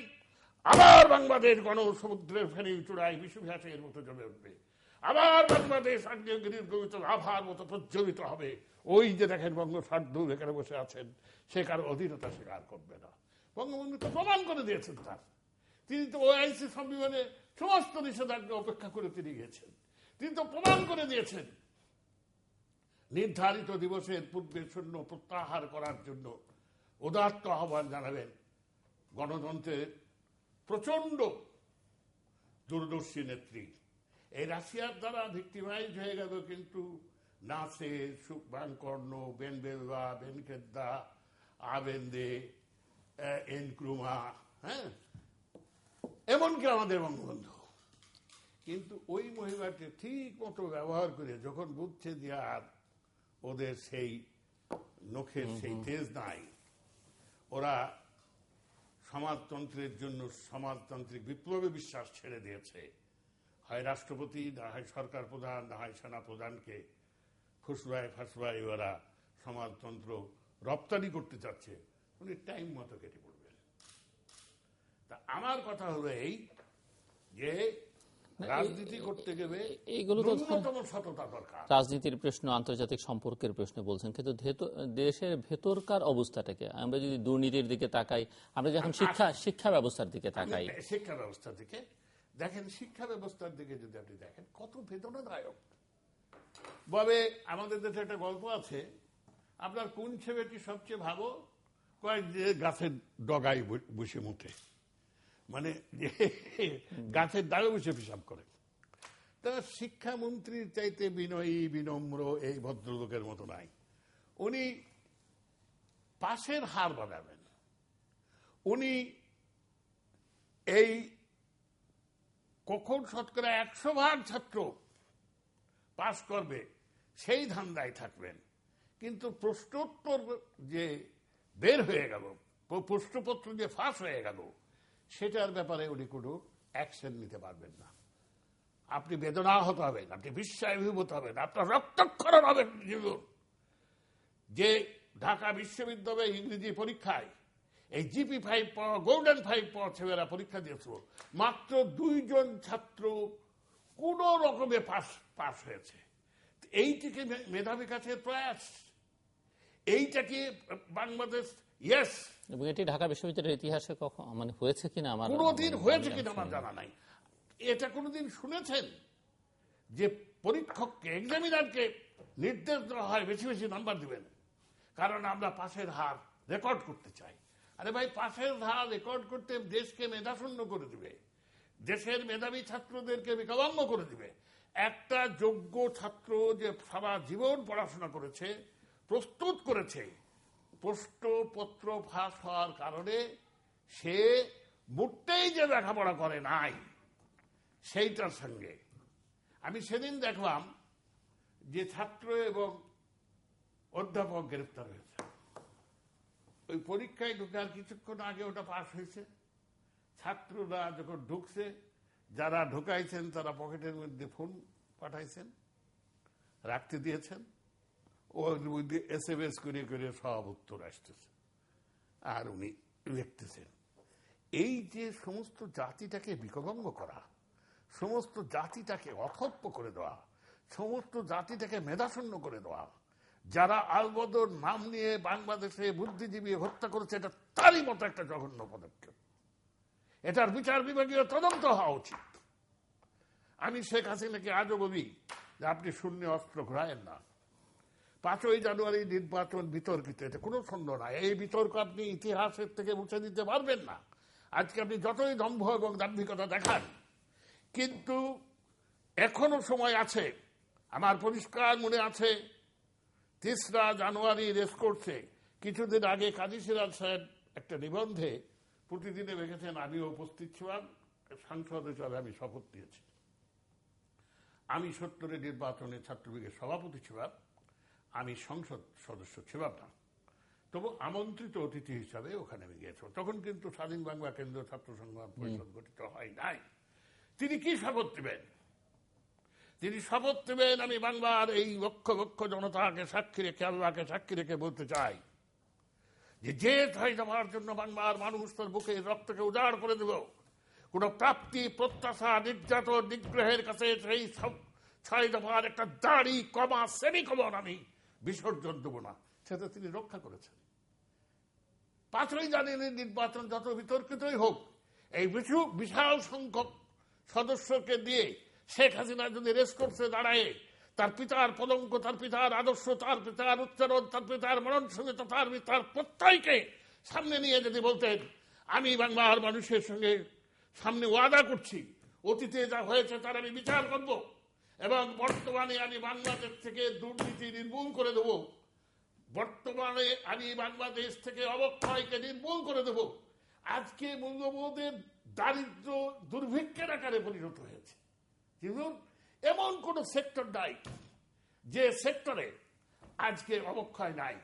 B: আবার বাংলাদেশ গণসমুদ্রের ফেনী চূড়ায় বিশ্ববিহাসের মতো জমে উঠবে, আবার বাংলাদেশ আগ্নেয়গিরির গলিত লাভার মতো প্রজ্বলিত হবে। ওই যে দেখেন বঙ্গোপসাগর এখানে বসে আছেন, সে কারো অধীনতা স্বীকার করবে না। বঙ্গবন্ধু তো প্রমাণ করে দিয়েছেন তিনি তো ওআইসি সম্মেলনে সমস্ত নিষেধাজ্ঞা অপেক্ষা করে তিনি গিয়েছেন। তিনি তো প্রমাণ করে দিয়েছেন নির্ধারিত দিবসের পূর্বে সৈন্য প্রত্যাহার করার জন্য উদাত্ত আহ্বান জানাবেন। গণতন্ত্রের প্রচন্ড দূরদর্শী নেত্রী এই রাশিয়ার দ্বারা ভিক্টিমাইজ হয়ে গেল, কিন্তু নাসের, সুকবানকর্ণ, বেনবেলভা, বেনকেদ্দা, আবেন্দে, এনক্রুমা, হ্যাঁ, এমনকি আমাদের বঙ্গবন্ধু। কিন্তু ওই মহিলাকে ঠিক মতো ব্যবহার করে যখন বুঝছে যে আর ওদের সেই নখের সেই তেজ নাই। ওরা সমাজতন্ত্রের জন্য সমাজতান্ত্রিক বিপ্লবে বিশ্বাস ছেড়ে দিয়েছে। হয় রাষ্ট্রপতি, না হয় সরকার প্রধান, না হয় সেনা প্রধানকে ফুসলায় ফাসলায় ওরা সমাজতন্ত্র রপ্তানি করতে চাচ্ছে। উনি টাইম মতো কেটে পড়বেন। তা আমার কথা হলো এই যে রাজনীতি করতে গেলে
A: এইগুলো তো
B: ন্যূনতম সততা দরকার।
A: রাজনীতির প্রশ্ন, আন্তর্জাতিক সম্পর্কের প্রশ্ন বলছেন, কিন্তু দেশের ভেতরকার অবস্থাটাকে আমরা যদি দুর্নীতির দিকে তাকাই, আমরা যখন শিক্ষা ব্যবস্থার দিকে তাকাই,
B: শিক্ষা ব্যবস্থার দিকে দেখেন, শিক্ষা ব্যবস্থার দিকে যদি আপনি দেখেন কত বেদনাদায়ক। বলে আমাদের দেশে একটা গল্প আছে, আপনার কোন ছেলেটি সবচেয়ে ভালো, কয় যে গাছের ডগায় বসে মুঠে, মানে যে গাছের ডালে বসে হিসাব করে। তা শিক্ষামন্ত্রীর চাইতে বিনয়ী বিনম্র এই ভদ্রলোকের মতো নাই। উনি পাশের হার বানাবেন, উনি এই কখন শতকরা 100% ছাত্র পাশ করবে সেই ধান্দায় থাকবেন। কিন্তু প্রশ্নোত্তর যে বের হয়ে গেল, প্রশ্নপত্র যে ফাঁস হয়ে গেল, সেটার ব্যাপারে উনি কোনো অ্যাকশন নিতে পারবেন না। আপনি বেদনাহত হবেন, আপনি বিস্ময়াভিভূত হবেন, আপনার রক্তক্ষরণ হবেন। যে ঢাকা বিশ্ববিদ্যালয়ে ইংরেজি পরীক্ষায় এই জিপি 5 পাওয়া, গোল্ডেন 5 পাওয়া ছেলেরা পরীক্ষা দিয়েছিল, মাত্র 2 জন ছাত্র কোন রকমে পাস হয়েছে। এইটিকে মেধাবী কাছের প্রয়াস, এইটাকে বাংলাদেশ ইয়েস।
A: এবং এটি ঢাকা বিশ্ববিদ্যালয়ের ইতিহাসে কখন মানে হয়েছে কিনা আমার
B: কোনোদিন হয়েছে কিনা আমার জানা নাই। এটা কোনোদিন শুনেছেন যে পরীক্ষককে, এক্সামিনারকে নির্দেশ দেওয়া হয় বেশি বেশি নাম্বার দিবেন কারণ আমরা পাশের হার রেকর্ড করতে চাই? আরে ভাই, পাশের হার রেকর্ড করতে দেশকে মেধাশূন্য করে দিবে, দেশের মেধাবী ছাত্রদেরকে বিকলাঙ্গ করে দিবে। একটা যোগ্য ছাত্র যে সারা জীবন পড়াশোনা করেছে, প্রস্তুত করেছে, প্রশ্নপত্র ফাঁস হওয়ার কারণে সে মোটেই যে লেখাপড়া করে নাই, সেইটার সঙ্গে আমি সেদিন দেখলাম যে ছাত্র এবং অধ্যাপক গ্রেফতার হয়েছে। ওই পরীক্ষায় ঢুকার কিছুক্ষণ আগে ওটা পাস হয়েছে। ছাত্ররা যখন ঢুকছে, যারা ঢুকাইছেন তারা পকেটের মধ্যে ফোন পাঠাইছেন, রাখতে দিয়েছেন, ওর মধ্যে SMS করে করে সব উত্তর আসতেছে, আর উনি লিখতেছেন। এই যে সমস্ত জাতিটাকে বিকলাঙ্গ করা, সমস্ত জাতিটাকে অথপ্য করে দেওয়া, সমস্ত জাতিটাকে মেধাশূন্য করে দেওয়া, যারা আলবদর নাম নিয়ে বাংলাদেশে বুদ্ধিজীবী হত্যা করেছে, এটা তারই মতো একটা জঘন্য পদক্ষেপ। এটার বিচার বিভাগীয় তদন্ত হওয়া উচিত। আমি শেখ হাসিনাকে আজও বলি যে আপনি শূন্য অস্ত্র ঘোরায়েন না। 5ই জানুয়ারি নির্বাচন বিতর্কিত, এটা কোনো সন্দেহ নাই। এই বিতর্ক আপনি ইতিহাসের থেকে মুছে দিতে পারবেন না। আজকে আপনি যতই দম্ভ এবং দাম্ভিকতা দেখান, কিন্তু এখনো সময় আছে। আমার পরিষ্কার মনে আছে 3রা জানুয়ারি রেসকোর্সে কিছুদিন আগে কাজী সিরাজ সাহেব একটা নিবন্ধে প্রতিদিনে লিখেছেন, আমিও উপস্থিত ছিলাম, সাংসদ হিসাবে আমি শপথ নিয়েছি। আমি 70-এর নির্বাচনে ছাত্রলীগের সভাপতি ছিলাম, আমি সংসদ সদস্য ছিলাম না, তবু আমন্ত্রিত অতিথি হিসাবে ওখানে আমি গিয়েছিলাম। তখন কিন্তু স্বাধীন বাংলা কেন্দ্র ছাত্র সংগ্রাম পরিষদ গঠিত হয় নাই। তিনি কি শপথ নেবেন? তিনি শপথ নেবেন, আমি বাংলার এই লক্ষ লক্ষ জনতাকে সাক্ষী রেখে, আল্লাহকে সাক্ষী রেখে বলতে চাই যে যে 6 দফার জন্য বাংলার মানুষ তার বুকে রক্তকে উজাড় করে দেব, কোন প্রাপ্তি, প্রত্যাশা, নির্যাতন, নিগ্রহের কাছে সেই 6 দফার একটা দাড়ি কমা সেমিকমন আমি বিসর্জন দেব না, সেটা তিনি রক্ষা করেছেন। 5ই জানুয়ারির নির্বাচন যত বিতর্কিতই হোক, এই বিশাল সংখ্যক সদস্যকে দিয়ে শেখ হাসিনা যদি রেসকোর্সে দাঁড়ায় তার পিতার পদঙ্ক, তার পিতার আদর্শ, তার পিতার উচ্চারণ, তার পিতার মরণসংহিতা, তার পিতার প্রত্যয়কে সামনে নিয়ে যদি বলতেন, আমি বাংলার মানুষের সঙ্গে সামনে ওয়াদা করছি, অতীতে যা হয়েছে তার আমি বিচার করব এবং বর্তমানে আমি বাংলাদেশ থেকে দুর্নীতি নির্মূল করে দেব, বর্তমানে আমি বাংলাদেশ থেকে অবক্ষয়কে নির্মূল করে দেব। আজকে মূল্যবোধের দারিদ্র দুর্ভিক্ষের আকারে পরিণত হয়েছে। কিন্তু এমন কোন সেক্টর নাই যে সেক্টরে আজকে অবক্ষয় নাই।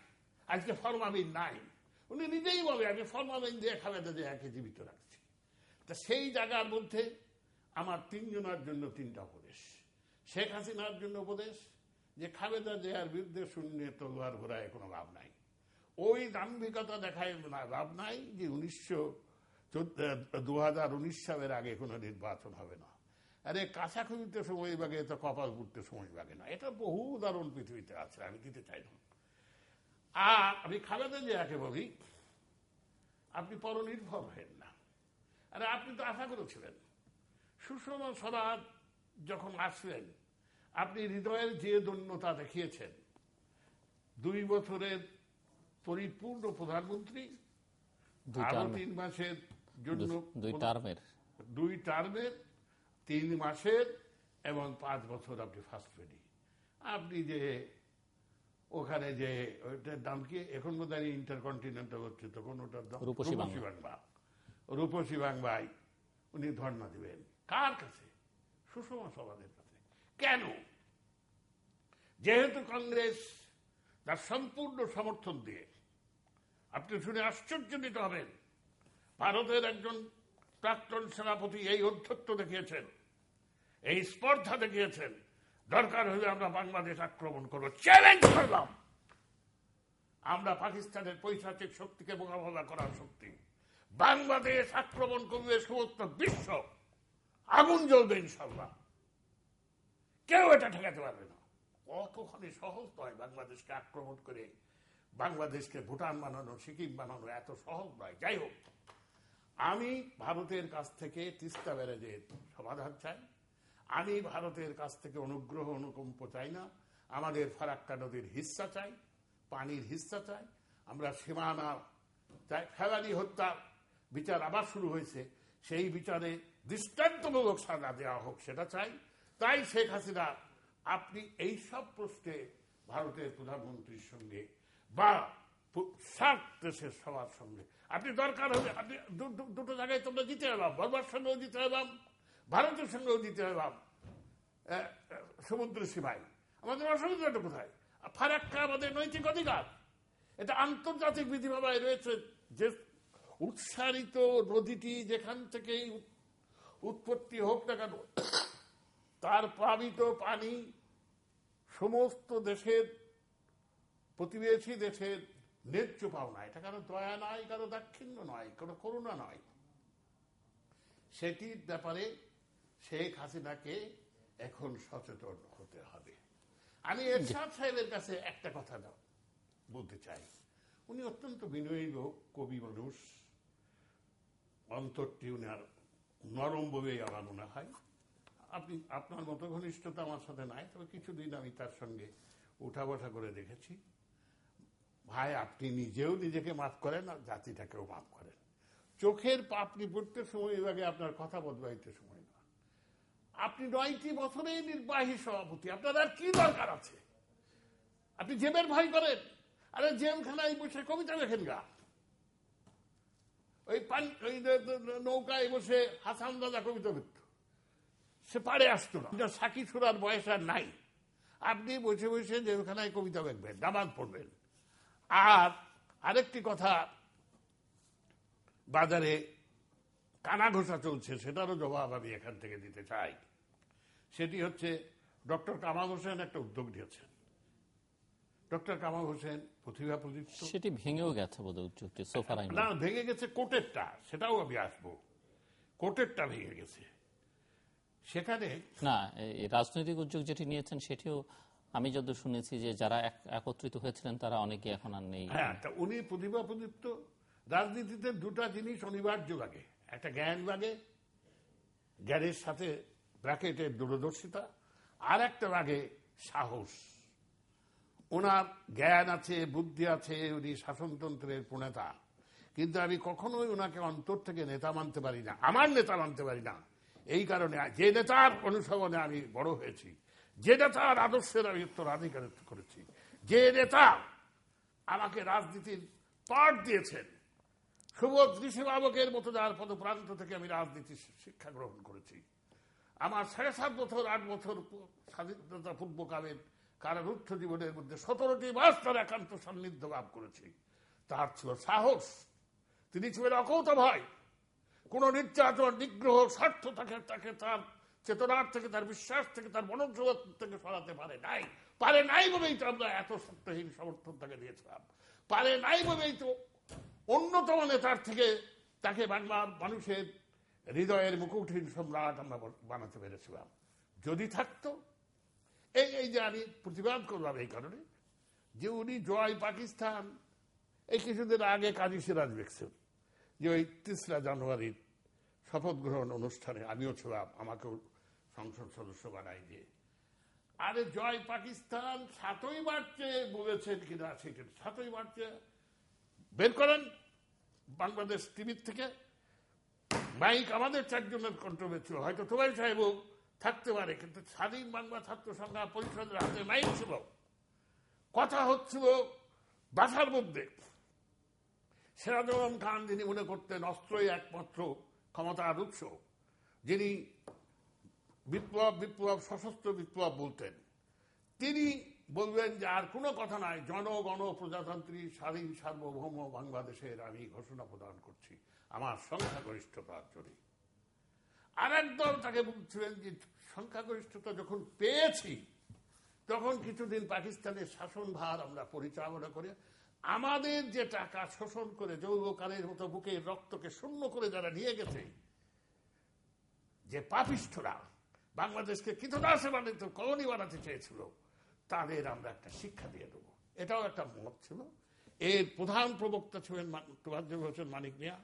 B: আজকে ফরমালিন নাই, উনি নিজেই বলে আমি ফরমালিন দিয়ে খালেদা জিয়াকে জীবিত রাখছি। তা সেই জায়গার মধ্যে আমার 3 জনের জন্য 3টা উপদেশ। শেখ হাসিনার জন্য উপদেশ যে খালেদা জিয়ার বিরুদ্ধে শূন্য তলোয়ার ঘোরায় কোনো লাভ নাই, ওই দাম্ভিকতা দেখায় লাভ নাই যে 2019 সালের আগে কোনো নির্বাচন হবে না। আরে কাঁচা খুঁজতে সময় লাগে তো কপাল পুড়তে সময় লাগে না, এটা বহু উদাহরণ পৃথিবীতে আছে, আমি দিতে চাই না। আর আমি খালেদা জিয়াকে বলি আপনি পরনির্ভর হবেন না। আরে আপনি তো আশা করেছিলেন সুষমা স্বরাজ যখন আসলেন, আপনি হৃদয়ের যে দন্যতা দেখিয়েছেন, 2 বছরের পরিপূর্ণ প্রধানমন্ত্রী, আরো 3 মাসের জন্য 2 টার্মের 3 মাসের এবং 5 বছর আপনি ফার্স্ট লেডি। আপনি যে ওখানে যে ওইটার দাম কি এখন বোধহয় ইন্টারকন্টিনেন্টাল হচ্ছে, তখন ওটার দাম রূপসী বাংলায় উনি ধর্ণা দিবেন কার কাছে? সুষমা স্বরাজের কাছে। কেন? যেহেতু কংগ্রেস তার সম্পূর্ণ সমর্থন দিয়ে, আপনি শুনে আশ্চর্যজনিত হবেন, ভারতের একজন প্রাক্তন সেনাপতি এই অধ্যত্ব দেখিয়েছেন, এই স্পর্ধা দেখিয়েছেন, দরকার হলে আমরা বাংলাদেশ আক্রমণ করব, চ্যালেঞ্জ করলাম। আমরা পাকিস্তানের পৈশাচিক শক্তিকে মোকাবেলা করার শক্তি, বাংলাদেশ আক্রমণ করবে সমস্ত বিশ্ব, আগুন জ্বলবে ইনশাল্লাহ, কেউ এটা ঠেকাতে পারবে না। কতখানি সহজ নয় বাংলাদেশকে আক্রমণ করে বাংলাদেশকে ভুটান বানানো, সিকিম বানানো, এত সহজ নয়। যাই হোক, আমি ভারতের কাছ থেকে তিস্তা ব্যারেজের সমাধান চাই, আমি ভারতের কাছ থেকে অনুগ্রহ অনুকম্প চাই না, আমাদের ফারাক্কা নদীর হিস্সা চাই, পানির হিস্সা চাই, আমরা সীমানা চাই। ফেলানি হত্যা বিচার আবার শুরু হয়েছে, সেই বিচারে দৃষ্টান্তমূলক সাজা দেওয়া হোক, সেটা চাই। তাই শেখ হাসিনা, আপনি এই সব প্রশ্নে ভারতের প্রধানমন্ত্রীর সঙ্গে বা সার্ক দেশের সবার সঙ্গে আপনি দরকার হবে, আপনি দুটো জায়গায় তোমরা জিতে এলাম, বর্মার সঙ্গেও জিতে এলাম, ভারতের সঙ্গেও জিতে এলাম, সমুদ্র সীমায় আমাদের অসুবিধাটা কোথায়? ফারাক্কা আমাদের নৈতিক অধিকার, এটা আন্তর্জাতিক বিধিমালায় রয়েছে যে উৎসারিত নদীটি যেখান থেকেই উৎপত্তি হোক না কেন, তার প্লাবিত পানি সমস্ত দেশের, প্রতিবেশী দেশের ন্যায্য পাওনা। এটা কারো দয়া নয়, কারো দাক্ষিণ্য নয়, কারো করুণা নয়। সেটির ব্যাপারে শেখ হাসিনাকে এখন সচেতন হতে হবে। আমি এরশাদ সাহেবের কাছে একটা কথা বলতে চাই, উনি অত্যন্ত বিনয়ী লোক, কবি মানুষ, অন্তরটি উনার নরম বলেই আমার মনে হয়। আপনি আপনার মতো ঘনিষ্ঠতা আমার সাথে নাই, তবে কিছুদিন আমি তার সঙ্গে উঠা বসা করে দেখেছি। ভাই, আপনি নিজেও নিজেকে মাফ করেন আর জাতিটাকেও মাফ করেন। চোখের পাপড়ি পড়তে সময় লাগে, আপনার কথা বদলাইতে সময় না। আপনি 9টি বছরেই নির্বাহী সভাপতি, আপনার আর কি দরকার আছে? আপনি জেবের ভয় করেন? আরে জেলখানায় বসে কবিতা লেখেন গা, ওই নৌকায় বসে হাসান দাদা কবিতা লিখত, সে পারে আসতো না, সাকি সুরার বয়স আর নাই। আপনি বসে বসে জেলখানায় কবিতা লিখবেন, নামাজ পড়বেন। আর আরেকটি কথা, বাজারে কানা ঘোষা চলছে, সেটারও জবাব আমি এখান থেকে দিতে চাই। সেটি হচ্ছে, ডক্টর কামাল হোসেন একটা উদ্যোগ নিয়েছেন। ডক্টর কামাল হোসেন প্রতিভা প্রদীপ্ত, সেটি
A: ভেঙেও গেছে বোধহয় উদ্যোগটি,
B: না ভেঙে গেছে কোর্টেরটা, সেটাও আমি আসবো, কোর্টেরটা ভেঙে গেছে। সেখানে
A: না, রাজনৈতিক উদ্যোগ যেটি নিয়েছেন সেটিও আমি যত শুনেছি যে যারা একত্রিত হয়েছিলেন তারা অনেকে এখন আর নেই।
B: হ্যাঁ, তা উনি প্রতিভা প্রদীপ্ত। রাজনীতিতে দুটা জিনিস অনিবার্য লাগে, একটা জ্ঞান লাগে, জ্ঞানের সাথে ব্র্যাকেটের দূরদর্শিতা, আর একটা লাগে সাহস। ওনার জ্ঞান আছে, বুদ্ধি আছে, উনি শাসনতন্ত্রের প্রণেতা, কিন্তু আমি কখনোই ওনাকে অন্তর থেকে নেতা মানতে পারি না, আমার নেতা মানতে পারি না। এই কারণে যে নেতার অনুসরণে আমি বড় হয়েছি, যে নেতার আদর্শের আমি উত্তরাধিকারিত্ব করেছি, যে নেতা আমাকে রাজনীতির পাঠ দিয়েছেন, সুবোধ ঋষিবাবকের মতো যার পদপ্রান্ত থেকে আমি রাজনীতির শিক্ষা গ্রহণ করেছি, আমার 7.5 বছর 8 বছর স্বাধীনতা পূর্বকালের কারারুদ্ধ জীবনের মধ্যে 17টি মাস তার একান্ত সান্নিধ্য লাভ করেছি। তার ছিল সাহস, তিনি ছিলেন অকৌত ভয়। কোন নির্যাতন, নিগ্রহ, স্বার্থ তাকে তার চেতনার থেকে, তার বিশ্বাস থেকে, তার মনোজগৎ থেকে সরাতে পারে নাই বলেই তো আমরা এত সত্যহীন সমর্থন তাকে দিয়েছিলাম। পারে নাই বলেই তো অন্যতম নেতার থেকে তাকে বাংলার মানুষের হৃদয়ের মুকুটহীন সম্রাট আমরা বানাতে পেরেছিলাম। যদি থাকতো, এই যে আমি প্রতিবাদ করলাম এই কারণে যে উনি জয় পাকিস্তান, এই কিছুদিন আগে কাজী সিরাজ দেখছেন যে ওই 3রা জানুয়ারির শপথ গ্রহণ অনুষ্ঠানে আমিও ছিলাম, আমাকেও সংসদ সদস্য বানাই দিয়ে। আরে জয় পাকিস্তান 7ই মার্চে বলেছেন কিনা, সেটা 7ই মার্চে বের করেন বাংলাদেশ টিভির থেকে মাইক। আমাদের 4 জনের কন্ট্রোলে ছিল, হয়তো তোবাই সাহেবও থাকতে পারে, কিন্তু স্বাধীন বাংলা ছাত্র সংগ্রাম পরিষদের হাতে মাইক ছিল, কথা হচ্ছিল বাসার মধ্যে। সিরাজুল খান যিনি মনে করতেন অস্ত্রই একমাত্র ক্ষমতার উৎস, যিনি বিপ্লব সশস্ত্র বিপ্লব বলতেন, তিনি বলবেন যে আর কোনো কথা নাই, জনগণ প্রজাতান্ত্রিক স্বাধীন সার্বভৌম বাংলাদেশের আমি ঘোষণা প্রদান করছি আমার সংখ্যাগরিষ্ঠতার জন্য। আর একদল তাকে বলছিলেন যে সংখ্যাগরিষ্ঠতা যখন পেয়েছি তখন কিছুদিন পাকিস্তানের শাসনভার আমরা পরিচালনা করে আমাদের যে টাকা শোষণ করে যৌবকালের মতো বুকের রক্তকে শূন্য করে যারা নিয়ে গেছে, যে পাপিষ্ঠরা বাংলাদেশকে কীটনাশে বানাতে, কলোনি বানাতে চেয়েছিল, তাদের আমরা একটা শিক্ষা দিয়ে দেবো। এটাও একটা মত ছিল। এর প্রধান প্রবক্তা ছিলেন তোফাজ্জল হোসেন মানিক মিয়া,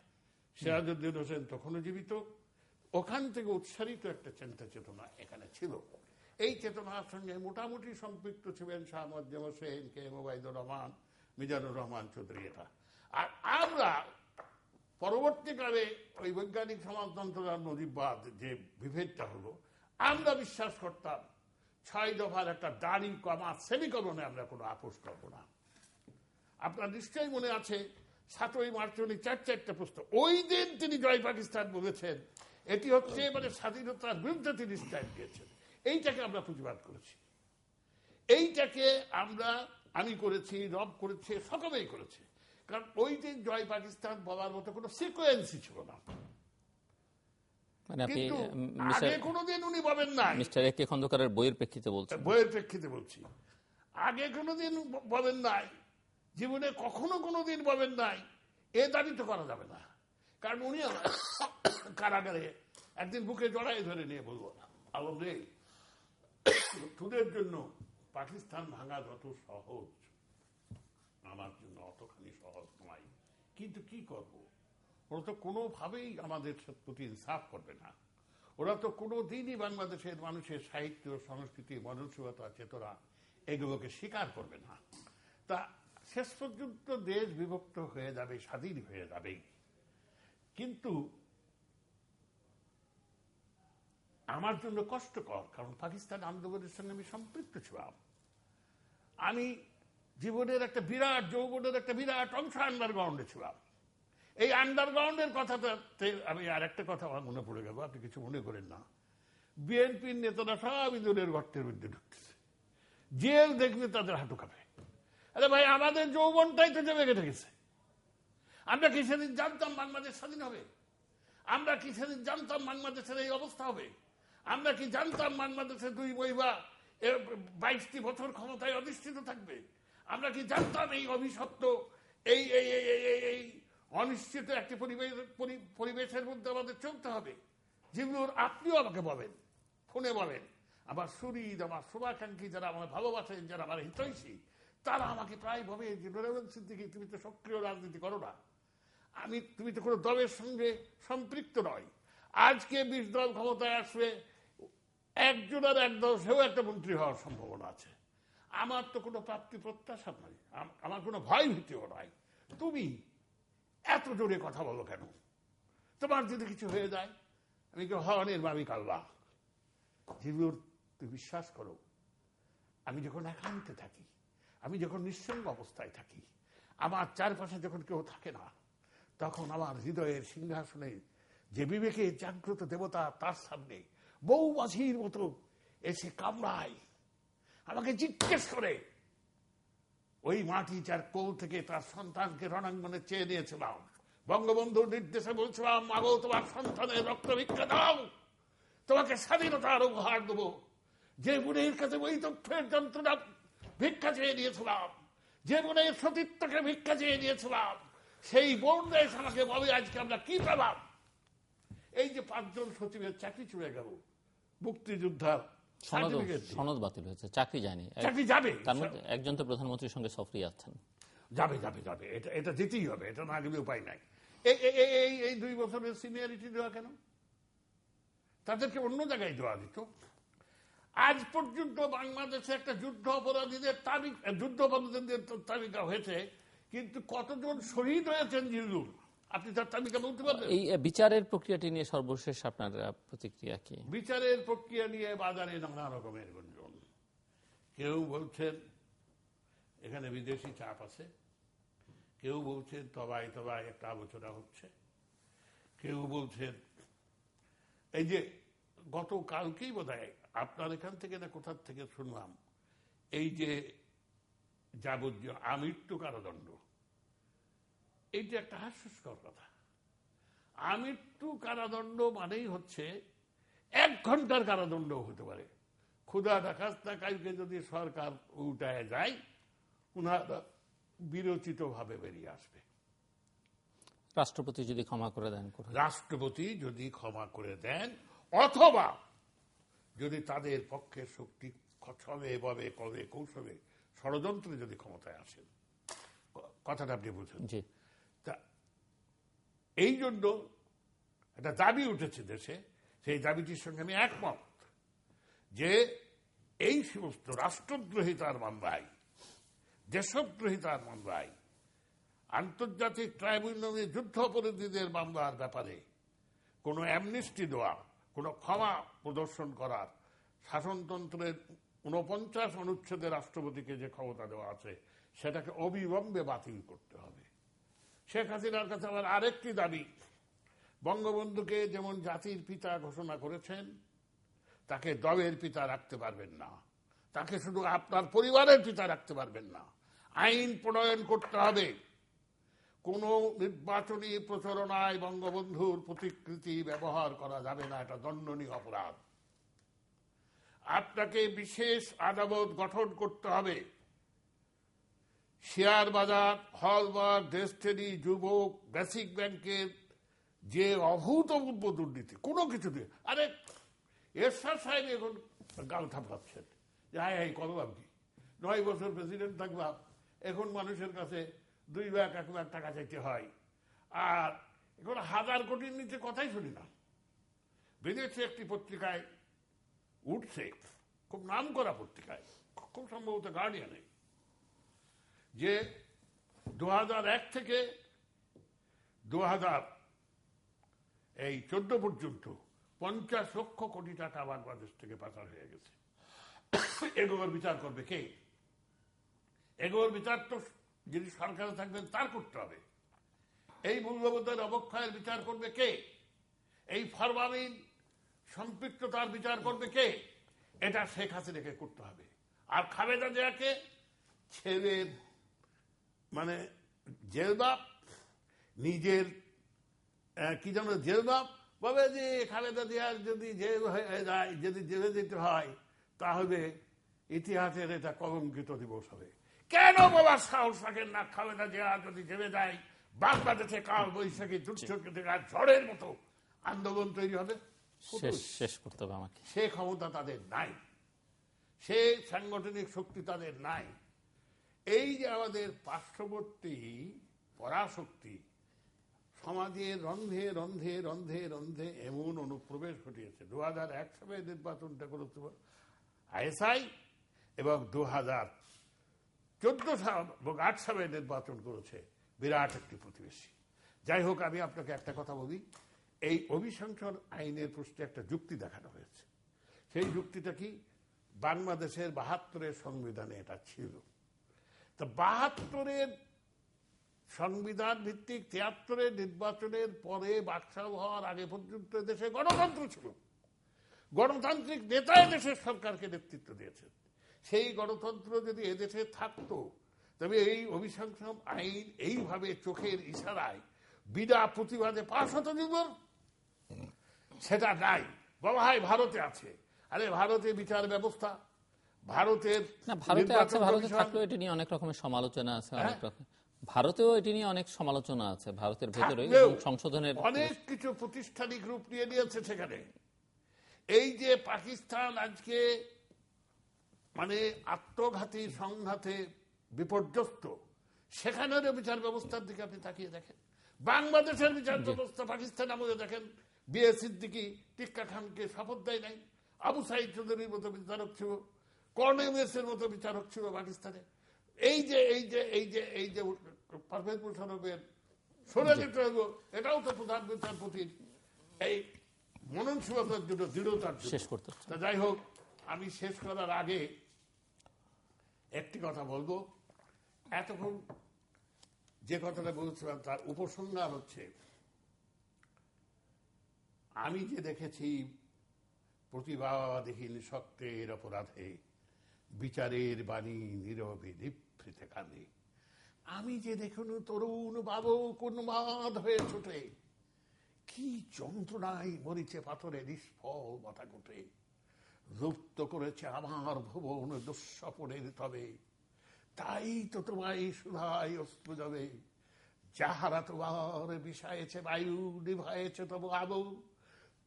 B: সিরাজউদ্দিন হোসেন তখনও জীবিত। ওখান থেকে উৎসারিত একটা চিন্তা চেতনা এখানে ছিল। এই চেতনার সঙ্গে মোটামুটি সম্পৃক্ত ছিলেন শাহ মোয়াজ্জেম হোসেন, কে এম ওবায়দুর রহমান, মিজানুর রহমান চৌধুরী। এটা আর আমরা পরবর্তীকালে ওই বৈজ্ঞানিক সমাজতন্ত্র আর নজিববাদ যে বিভেদটা হলো, আমরা বিশ্বাস করতাম 6 দফার একটা দাড়ি কমা সেমিকরণে আমরা কোনো আপোষ করবো না। আপনার নিশ্চয়ই মনে আছে 7ই মার্চ উনি 4টা প্রস্তাব, ওই দিন তিনি জয় পাকিস্তান বলেছেন। এটি হচ্ছে মানে স্বাধীনতার বিরুদ্ধে তিনি স্ট্যান্ড দিয়েছেন। এইটাকে আমরা প্রতিবাদ করেছি, এইটাকে আমি করেছি, রব করেছে, সকলেই করেছে। কারণ ওই দিন জয় পাকিস্তান বলার মতো কোনো সিকোয়েন্সই ছিল না। কিন্তু আগে কোনোদিন উনি বলেন নাই।
A: মিস্টার এ কে খন্দকারের বইয়ের প্রেক্ষিতে বলছেন?
B: বইয়ের প্রেক্ষিতে বলছি। আগে কোনোদিন বলেন নাই, জীবনে কখনো কোনোদিন বলেন নাই এ দাবি তো করা যাবে না। কারণ উনি কারাগারে একদিন বুকে জড়াই ধরে নিয়ে বলবো, আলম রে, তোদের জন্য পাকিস্তান ভাঙা যত সহজ, আমার জন্য অতখানি সহজ নয়। কিন্তু কি করব, ওরা তো কোনোভাবেই আমাদের প্রতি ইনসাফ করবে না। ওরা তো কোনো দিনই বাংলাদেশের মানুষের সাহিত্য, সংস্কৃতি, মননশীলতা, চেতনা এগুলোকে স্বীকার করবে না। তা শেষ পর্যন্ত দেশ বিভক্ত হয়ে যাবে, স্বাধীন হয়ে যাবে। কিন্তু আমার জন্য কষ্টকর, কারণ পাকিস্তান আন্দোলনের সঙ্গে আমি সম্পৃক্ত ছিলাম। আমি জীবনের একটা বিরাট যৌবনের একটা বিরাট অংশ আন্ডারগ্রাউন্ডে ছিলাম। এই আন্ডারগ্রাউন্ডের কথাতে আমি আর একটা কথা আমার মনে পড়ে গেল, আপনি কিছু মনে করেন না। বিএনপির নেতারা সব ইঁদুরের গর্তের মধ্যে ঢুকতেছে, জেল দেখলে তাদের হাঁটু কাঁপে। আরে ভাই, আমাদের যৌবনটাই তো জমে কেটে গেছে। আমরা কি সেদিন জানতাম বাংলাদেশ স্বাধীন হবে? আমরা কি সেদিন জানতাম বাংলাদেশের এই অবস্থা হবে? আমরা কি জানতাম বাংলাদেশের 2 মহিলা 22টি বছর ক্ষমতায় অধিষ্ঠিত থাকবে? আমরা কি জানতাম এই অভিশপ্ত এই অনিশ্চিত একটি পরিবেশের মধ্যে আমাদের চলতে হবে? যেগুলোর আপনিও আমাকে বলেন, ফোনে বলেন, আমার সুরিদ, আমার শুভাকাঙ্ক্ষী, যারা আমার ভালোবাসেন, যারা আমার হিতৈষী, তারা আমাকে প্রায় ভাবে যে নুরুল সিদ্দিকী, তুমি তো সক্রিয় রাজনীতি করো না, তুমি তো কোনো দলের সঙ্গে সম্পৃক্ত নয়। আজকে 20 দল ক্ষমতায় আসবে, একজন আর এক দল সেও একটা মন্ত্রী হওয়ার সম্ভাবনা আছে। আমার তো কোনো প্রাপ্তি প্রত্যাশা নয়, আমার কোনো ভয় ভীতিও নয়। তুমি এত জোরে কথা বলো কেন? তোমার যদি কিছু হয়ে যায়, আমি কি হরণের মালিক আল্লাহ। যেগুলোর তুই বিশ্বাস করো, আমি যখন একান্তে থাকি, আমি যখন নিঃসঙ্গ অবস্থায় থাকি, আমার চারপাশে যখন কেউ থাকে না, তখন আমার হৃদয়ের সিংহাসনে যে বিবেকের জাগ্রত দেবতা, তার সামনে বউ মাঝির মতো এসে কামড়ায়। আমাকে জিজ্ঞেস করে ওই মাটি যার কোল থেকে তার সন্তানকে রণাঙ্গনে চেয়ে নিয়েছিলাম, বঙ্গবন্ধুর নির্দেশে বলছিলাম, মাগো তোমার সন্তানের রক্ত ভিক্ষা দাও, তোমাকে স্বাধীনতার উপহার দেবো। যে বোনের কাছে ওই তথ্যের যন্ত্রণা ভিক্ষা চেয়ে নিয়েছিলাম, যে বোনের সতীত্বকে ভিক্ষা চেয়ে নিয়েছিলাম, সেই বোন দেশ আমাকে বলে আজকে আমরা কি পেলাম? এই যে 5 জন সচিবের চাকরি চলে গেল, মুক্তিযোদ্ধার
A: সনদ বাতিল হয়েছে, চাকরি যায়নি,
B: চাকরি যাবে।
A: তার মধ্যে একজন তো প্রধানমন্ত্রীর সঙ্গে সফরে যাচ্ছেন।
B: যাবে যাবে যাবে, এটা যেতেই হবে, এটা না গেলে উপায় নাই। এই 2 বছরের সিনিয়রিটি দেওয়া কেন? তাদেরকে অন্য জায়গায় দেওয়া দিত। আজ পর্যন্ত বাংলাদেশে একটা যুদ্ধ অপরাধীদের তালিকা হয়েছে, কিন্তু কতজন শহীদ হয়েছেন জিল্লুর আপনি তার তালিকা বলতে পারবেন?
A: এই বিচারের প্রক্রিয়াটি নিয়ে সর্বশেষ আপনার প্রতিক্রিয়া কি?
B: বিচারের প্রক্রিয়া নিয়ে বাজারে নানা রকমের গুঞ্জন। কেউ বলছেন এখানে বিদেশি চাপ আছে, কেউ বলছেন তবাই একটা আলোচনা হচ্ছে, কেউ বলছেন এই যে গতকালকেই বোধহয় আপনার এখান থেকে না কোথার থেকে শুনলাম, এই যে যাবজ্জীবন আমৃত্যু কারাদণ্ড, এইটা একটা হাস্যস্কর কথা। আমৃত্যু কারাদণ্ড মানেই হচ্ছে 1 ঘন্টার কারাদণ্ড হতে পারে। ক্ষুধা ডাকাতকে যদি সরকার উল্টায় যায়, উনারা বিরচিত ভাবে বেরিয়ে আসবে।
A: রাষ্ট্রপতি যদি ক্ষমা করে দেন,
B: রাষ্ট্রপতি যদি ক্ষমা করে দেন, অথবা যদি তাদের পক্ষের শক্তি ছলে ববে কবে কৌশলে ষড়যন্ত্রে যদি ক্ষমতায় আসেন, কথাটা আপনি বুঝেন। তা এই জন্য একটা দাবি উঠেছে দেশে, সেই দাবিটির সঙ্গে আমি একমত যে এই সমস্ত রাষ্ট্রদ্রোহিতার মামলায়, দেশদ্রোহিতার মামলায়, আন্তর্জাতিক ট্রাইব্যুনালে যুদ্ধ অপরাধীদের মামলার ব্যাপারে কোনো অ্যামনেস্টি দেওয়া, কোনো ক্ষমা প্রদর্শন করার শাসনতন্ত্রের 49 অনুচ্ছেদে রাষ্ট্রপতিকে যে ক্ষমতা দেওয়া আছে, সেটাকে অবিলম্বে বাতিল করতে হবে। শেখ হাসিনার কাছে আবার আরেকটি দাবি, বঙ্গবন্ধুকে যেমন জাতির পিতা ঘোষণা করেছেন, তাকে দলের পিতা রাখতে পারবেন না, তাকে শুধু আপনার পরিবারের পিতা রাখতে পারবেন না। আইন প্রণয়ন করতে হবে। কোন নির্বাচনী প্রচারণায় বঙ্গবন্ধুর প্রতিকৃতি ব্যবহার করা যাবে না, এটা দণ্ডনীয় অপরাধ। আপনাকে বিশেষ আদালত গঠন করতে হবে। শেয়ার বাজার, হলমার্ক, ডেস্টিনি, যুবক, বেসিক ব্যাংকের যে অভূতপূর্ব দুর্নীতি, কোনো কিছু দিয়ে, আরে এরশাদ সাহেব এখন গাল থাপড়াচ্ছেন যে হাই হাই করলাম কি, 9 বছর প্রেসিডেন্ট থাকলাম, এখন মানুষের কাছে 2 লাখ 1 লাখ টাকা চাইতে হয়, আর এখন 1000 কোটির নিচে কথাই শুনি না। বিদেশে একটি পত্রিকায় উঠছে, খুব নাম করা পত্রিকায়, খুব সম্ভবত গার্ডিয়ানে, যে 2001 থেকে 2014 পর্যন্ত 50 লক্ষ কোটি টাকা বাংলাদেশ থেকে পাচার হয়ে গেছে। এগুলোর বিচার করবে কে? এগুলোর বিচার তো যিনি সরকারে থাকবেন তার করতে হবে। এই মূল্যবোধের অবক্ষয়ের বিচার করবে কে? এই ফরমালিন সম্পৃক্ততার বিচার করবে কে? এটা শেখ হাসিনাকে করতে হবে। আর খালেদা জিয়াকে ছেলের মানে জেলবাপ, নিজের কি যেন জেলবাপ বলে যে খালেদা জিয়ার যদি জেল হয়ে যায়, যদি জেলে যেতে হয়, তাহলে ইতিহাসের এটা কলঙ্কিত দিবস হবে। কেন বলার সাহস রাখেন না খালেদা জিয়া যদি জেলে যায় বাংলাদেশে কাল বৈশাখী ঝড়ের মতো আন্দোলন তৈরি হবে?
A: শেষ করতে হবে আমাকে।
B: সে ক্ষমতা তাদের নাই, সে সাংগঠনিক শক্তি তাদের নাই। এই যে আমাদের পার্শ্ববর্তী পরাশক্তি সমাজের রন্ধে রন্ধে রন্ধে রন্ধে এমন অনুপ্রবেশ ঘটিয়েছে। 2001 সালে নির্বাচনটা করেছিল আইএসআই এবং 2014 সাল এবং 8 সালে নির্বাচন করেছে বিরাট একটি প্রতিবেশী। যাই হোক, আমি আপনাকে একটা কথা বলি, এই অভিশংসন আইনের প্রশ্নে একটা যুক্তি দেখানো হয়েছে। সেই যুক্তিটা কি? বাংলাদেশের 72-এর সংবিধানে এটা ছিল। তা 72-এর সংবিধান ভিত্তিক 73-এর নির্বাচনের পরে বাকশাল হওয়ার আগে পর্যন্ত দেশে গণতন্ত্র ছিল, গণতান্ত্রিক নেতাই দেশের সরকারকে নেতৃত্ব দিয়েছেন। সেই গণতন্ত্র যদি এদেশে থাকতো, তবে এই অভিশংসন আইন এইভাবে চোখের ইশারায় বিনা প্রতিবাদে পাশ হতো জীবন, সেটা নাই। বলা হয় ভারতে আছে, আরে ভারতে বিচার ব্যবস্থা, ভারতের
A: ভারতে আছে, ভারতে থাকলেও এটি নিয়ে অনেক রকমের সমালোচনা আছে, অনেক রকম ভারতেও এটি নিয়ে অনেক সমালোচনা আছে ভারতের ভেতরে, এবং সংশোধনের
B: অনেক কিছু প্রতিষ্ঠানিক রূপ নিয়ে নিয়েছে সেখানে। এই যে পাকিস্তান আজকে মানে আত্মঘাতী সংঘাতে বিপর্যস্ত, সেখানের বিচার ব্যবস্থার দিকে আপনি তাকিয়ে দেখেন। বাংলাদেশের বিচার ব্যবস্থা পাকিস্তান আমলে দেখেন, বিএ সিদ্দিকী টিক্কা খানকে শপথ দেয় নাই, আবু সাইদ চৌধুরীর মতো বিচারক ছিল, কর্নেলিয়াসের মতো বিচারক ছিল পাকিস্তানে। এই যে এই যে এই যে এই যে পারভেজ মোশাররফের সরে যেতে হবে, এটাও তো প্রধান বিচারপতির এই মননশীলতার জন্য, দৃঢ়তার জন্য।
A: শেষ করতে
B: যাই হোক, আমি শেষ করার আগে একটি কথা বলবো। এতক্ষণ যে কথাটা বলছিলাম তার উপসংহার হচ্ছে, আমি যে দেখেছি প্রতিবাদহীন সত্যের অপরাধে বিচারের বাণী নীরবে নিভৃতে কানে, আমি যে দেখুন তরুণ বালক উন্মাদ হয়ে ছোটে, কি যন্ত্রণায় মরিচে পাথরে নিষ্ফল মাথা কোটে, লুপ্ত করেছে আমার ভুবন দুঃস্বপনের তবে, তাই তো তোমায় সুধায় অস্ত্র যাবে, যাহারা তোমার বিষায়েছে বায়ু, নিভায়েছে তবু আলো,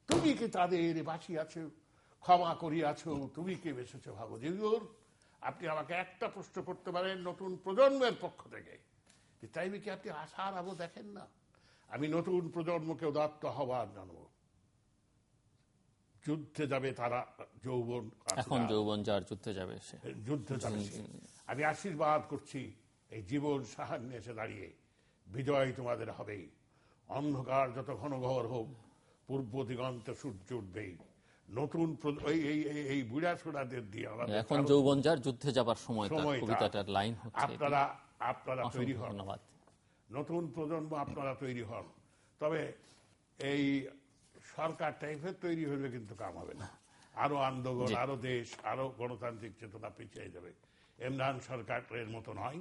B: তুমি কি তাদের বাঁচিয়াছ, ক্ষমা করিয়াছ, তুমি কি বেসেছ ভাবো জিগুর। আপনি আমাকে একটা প্রশ্ন করতে পারেন নতুন প্রজন্মের পক্ষ থেকে, তাই কি আপনি আশার আলো দেখেন না? আমি নতুন প্রজন্মকে উদাত্ত আহ্বান জানাবো, যুদ্ধে যাবে তারা, যৌবন
A: এখন যৌবন যার যুদ্ধে যাবে সে
B: যুদ্ধে যাবে। আমি আশীর্বাদ করছি, এই জীবন সাহায্যে এসে দাঁড়িয়ে বিজয় তোমাদের হবেই। অন্ধকার যত ঘনঘর হোক, পূর্ব দিগন্তে সূর্য উঠবেই। নতুন এই বুড়া সোনাদের দিয়ে
A: এখন যৌবন যার যুদ্ধে যাবার সময়, কবিতাটার লাইন হচ্ছে
B: আপনারা তৈরি হন, নতুন প্রজন্ম আপনারা তৈরি হন। তবে এই সরকার টাইপের তৈরি হলে কিন্তু কাম হবে না, আরো আন্দোলন, আরো দেশ, আরো গণতান্ত্রিক চেতনা পিছিয়ে যাবে। ইমরান সরকারের মতো নয়,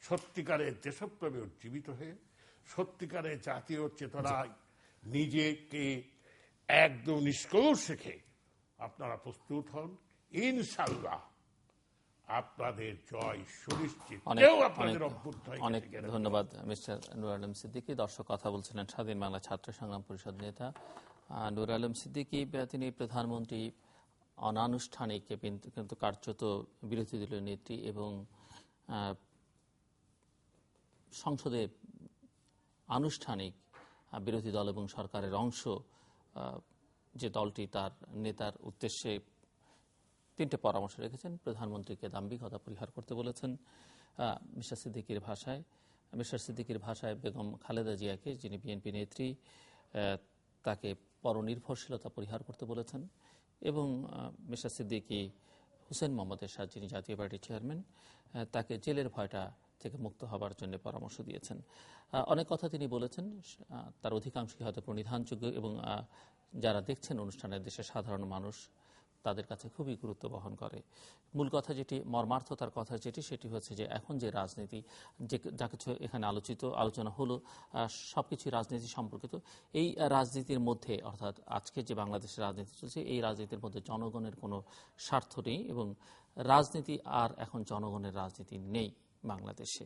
B: সত্যিকারের দেশপ্রেমে উজ্জীবিত হয়ে, সত্যিকারের জাতীয় চেতনায় নিজেকে একদম নিষ্কলুষ রেখে আপনারা প্রস্তুত হন। ইনশাআল্লাহ আপনাদের জয় সুনিশ্চিত।
A: অনেক ধন্যবাদ মিস্টার নূর আলম সিদ্দিকী। দর্শক কথা বলছিলেন স্বাধীন বাংলা ছাত্র সংগ্রাম পরিষদ নেতা নূর আলম সিদ্দিকী। তিনি প্রধানমন্ত্রী অনানুষ্ঠানিক কিন্তু কার্যত বিরোধী দলীয় নেত্রী, এবং সংসদে আনুষ্ঠানিক বিরোধী দল এবং সরকারের অংশ যে দলটি, তার নেতার উদ্দেশ্যে তিনটে পরামর্শ রেখেছেন। প্রধানমন্ত্রীকে দাম্ভিকতা পরিহার করতে বলেছেন মিস্টার সিদ্দিকীর ভাষায় বেগম খালেদা জিয়াকে, যিনি বিএনপি নেত্রী, তাকে পরনির্ভরশীলতা পরিহার করতে বলেছেন, এবং মিস্টার সিদ্দিকী হুসেইন মোহাম্মদ এরশাদ, যিনি জাতীয় পার্টির চেয়ারম্যান, তাকে জেলের ভয়টা থেকে মুক্ত হবার জন্য পরামর্শ দিয়েছেন। অনেক কথা তিনি বলেছেন, তার অধিকাংশই হয়তো প্রণিধানযোগ্য, এবং যারা দেখছেন অনুষ্ঠানের দেশের সাধারণ মানুষ তাদের কাছে খুবই গুরুত্ব বহন করে। মূল কথা যেটি, মর্মার্থতার কথা যেটি, সেটি হচ্ছে যে এখন যে রাজনীতি, যে যা কিছু এখানে আলোচনা হলো, সবকিছুই রাজনীতি সম্পর্কিত। এই রাজনীতির মধ্যে, অর্থাৎ আজকে যে বাংলাদেশের রাজনীতি চলছে, এই রাজনীতির মধ্যে জনগণের কোনো স্বার্থ নেই, এবং রাজনীতি আর এখন জনগণের রাজনীতি নেই বাংলাদেশে।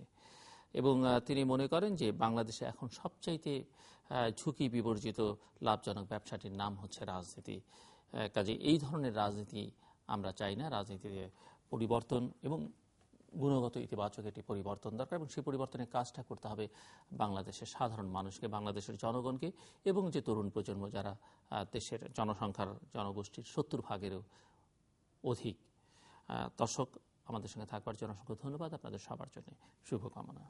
A: এবং তিনি মনে করেন যে বাংলাদেশে এখন সবচাইতে ঝুঁকি বিবর্জিত লাভজনক ব্যবসাটির নাম হচ্ছে রাজনীতি। কাজে এই ধরনের রাজনীতি আমরা চাই না। রাজনীতিতে পরিবর্তন এবং গুণগত ইতিবাচক একটি পরিবর্তন দরকার, এবং সেই পরিবর্তনের কাজটা করতে হবে বাংলাদেশের সাধারণ মানুষকে, বাংলাদেশের জনগণকে, এবং যে তরুণ প্রজন্ম যারা দেশের জনসংখ্যার জনগোষ্ঠীর 70% অধিক। দর্শক, আমাদের সঙ্গে থাকবার জন্য অসংখ্য ধন্যবাদ। আপনাদের সবার জন্য শুভকামনা।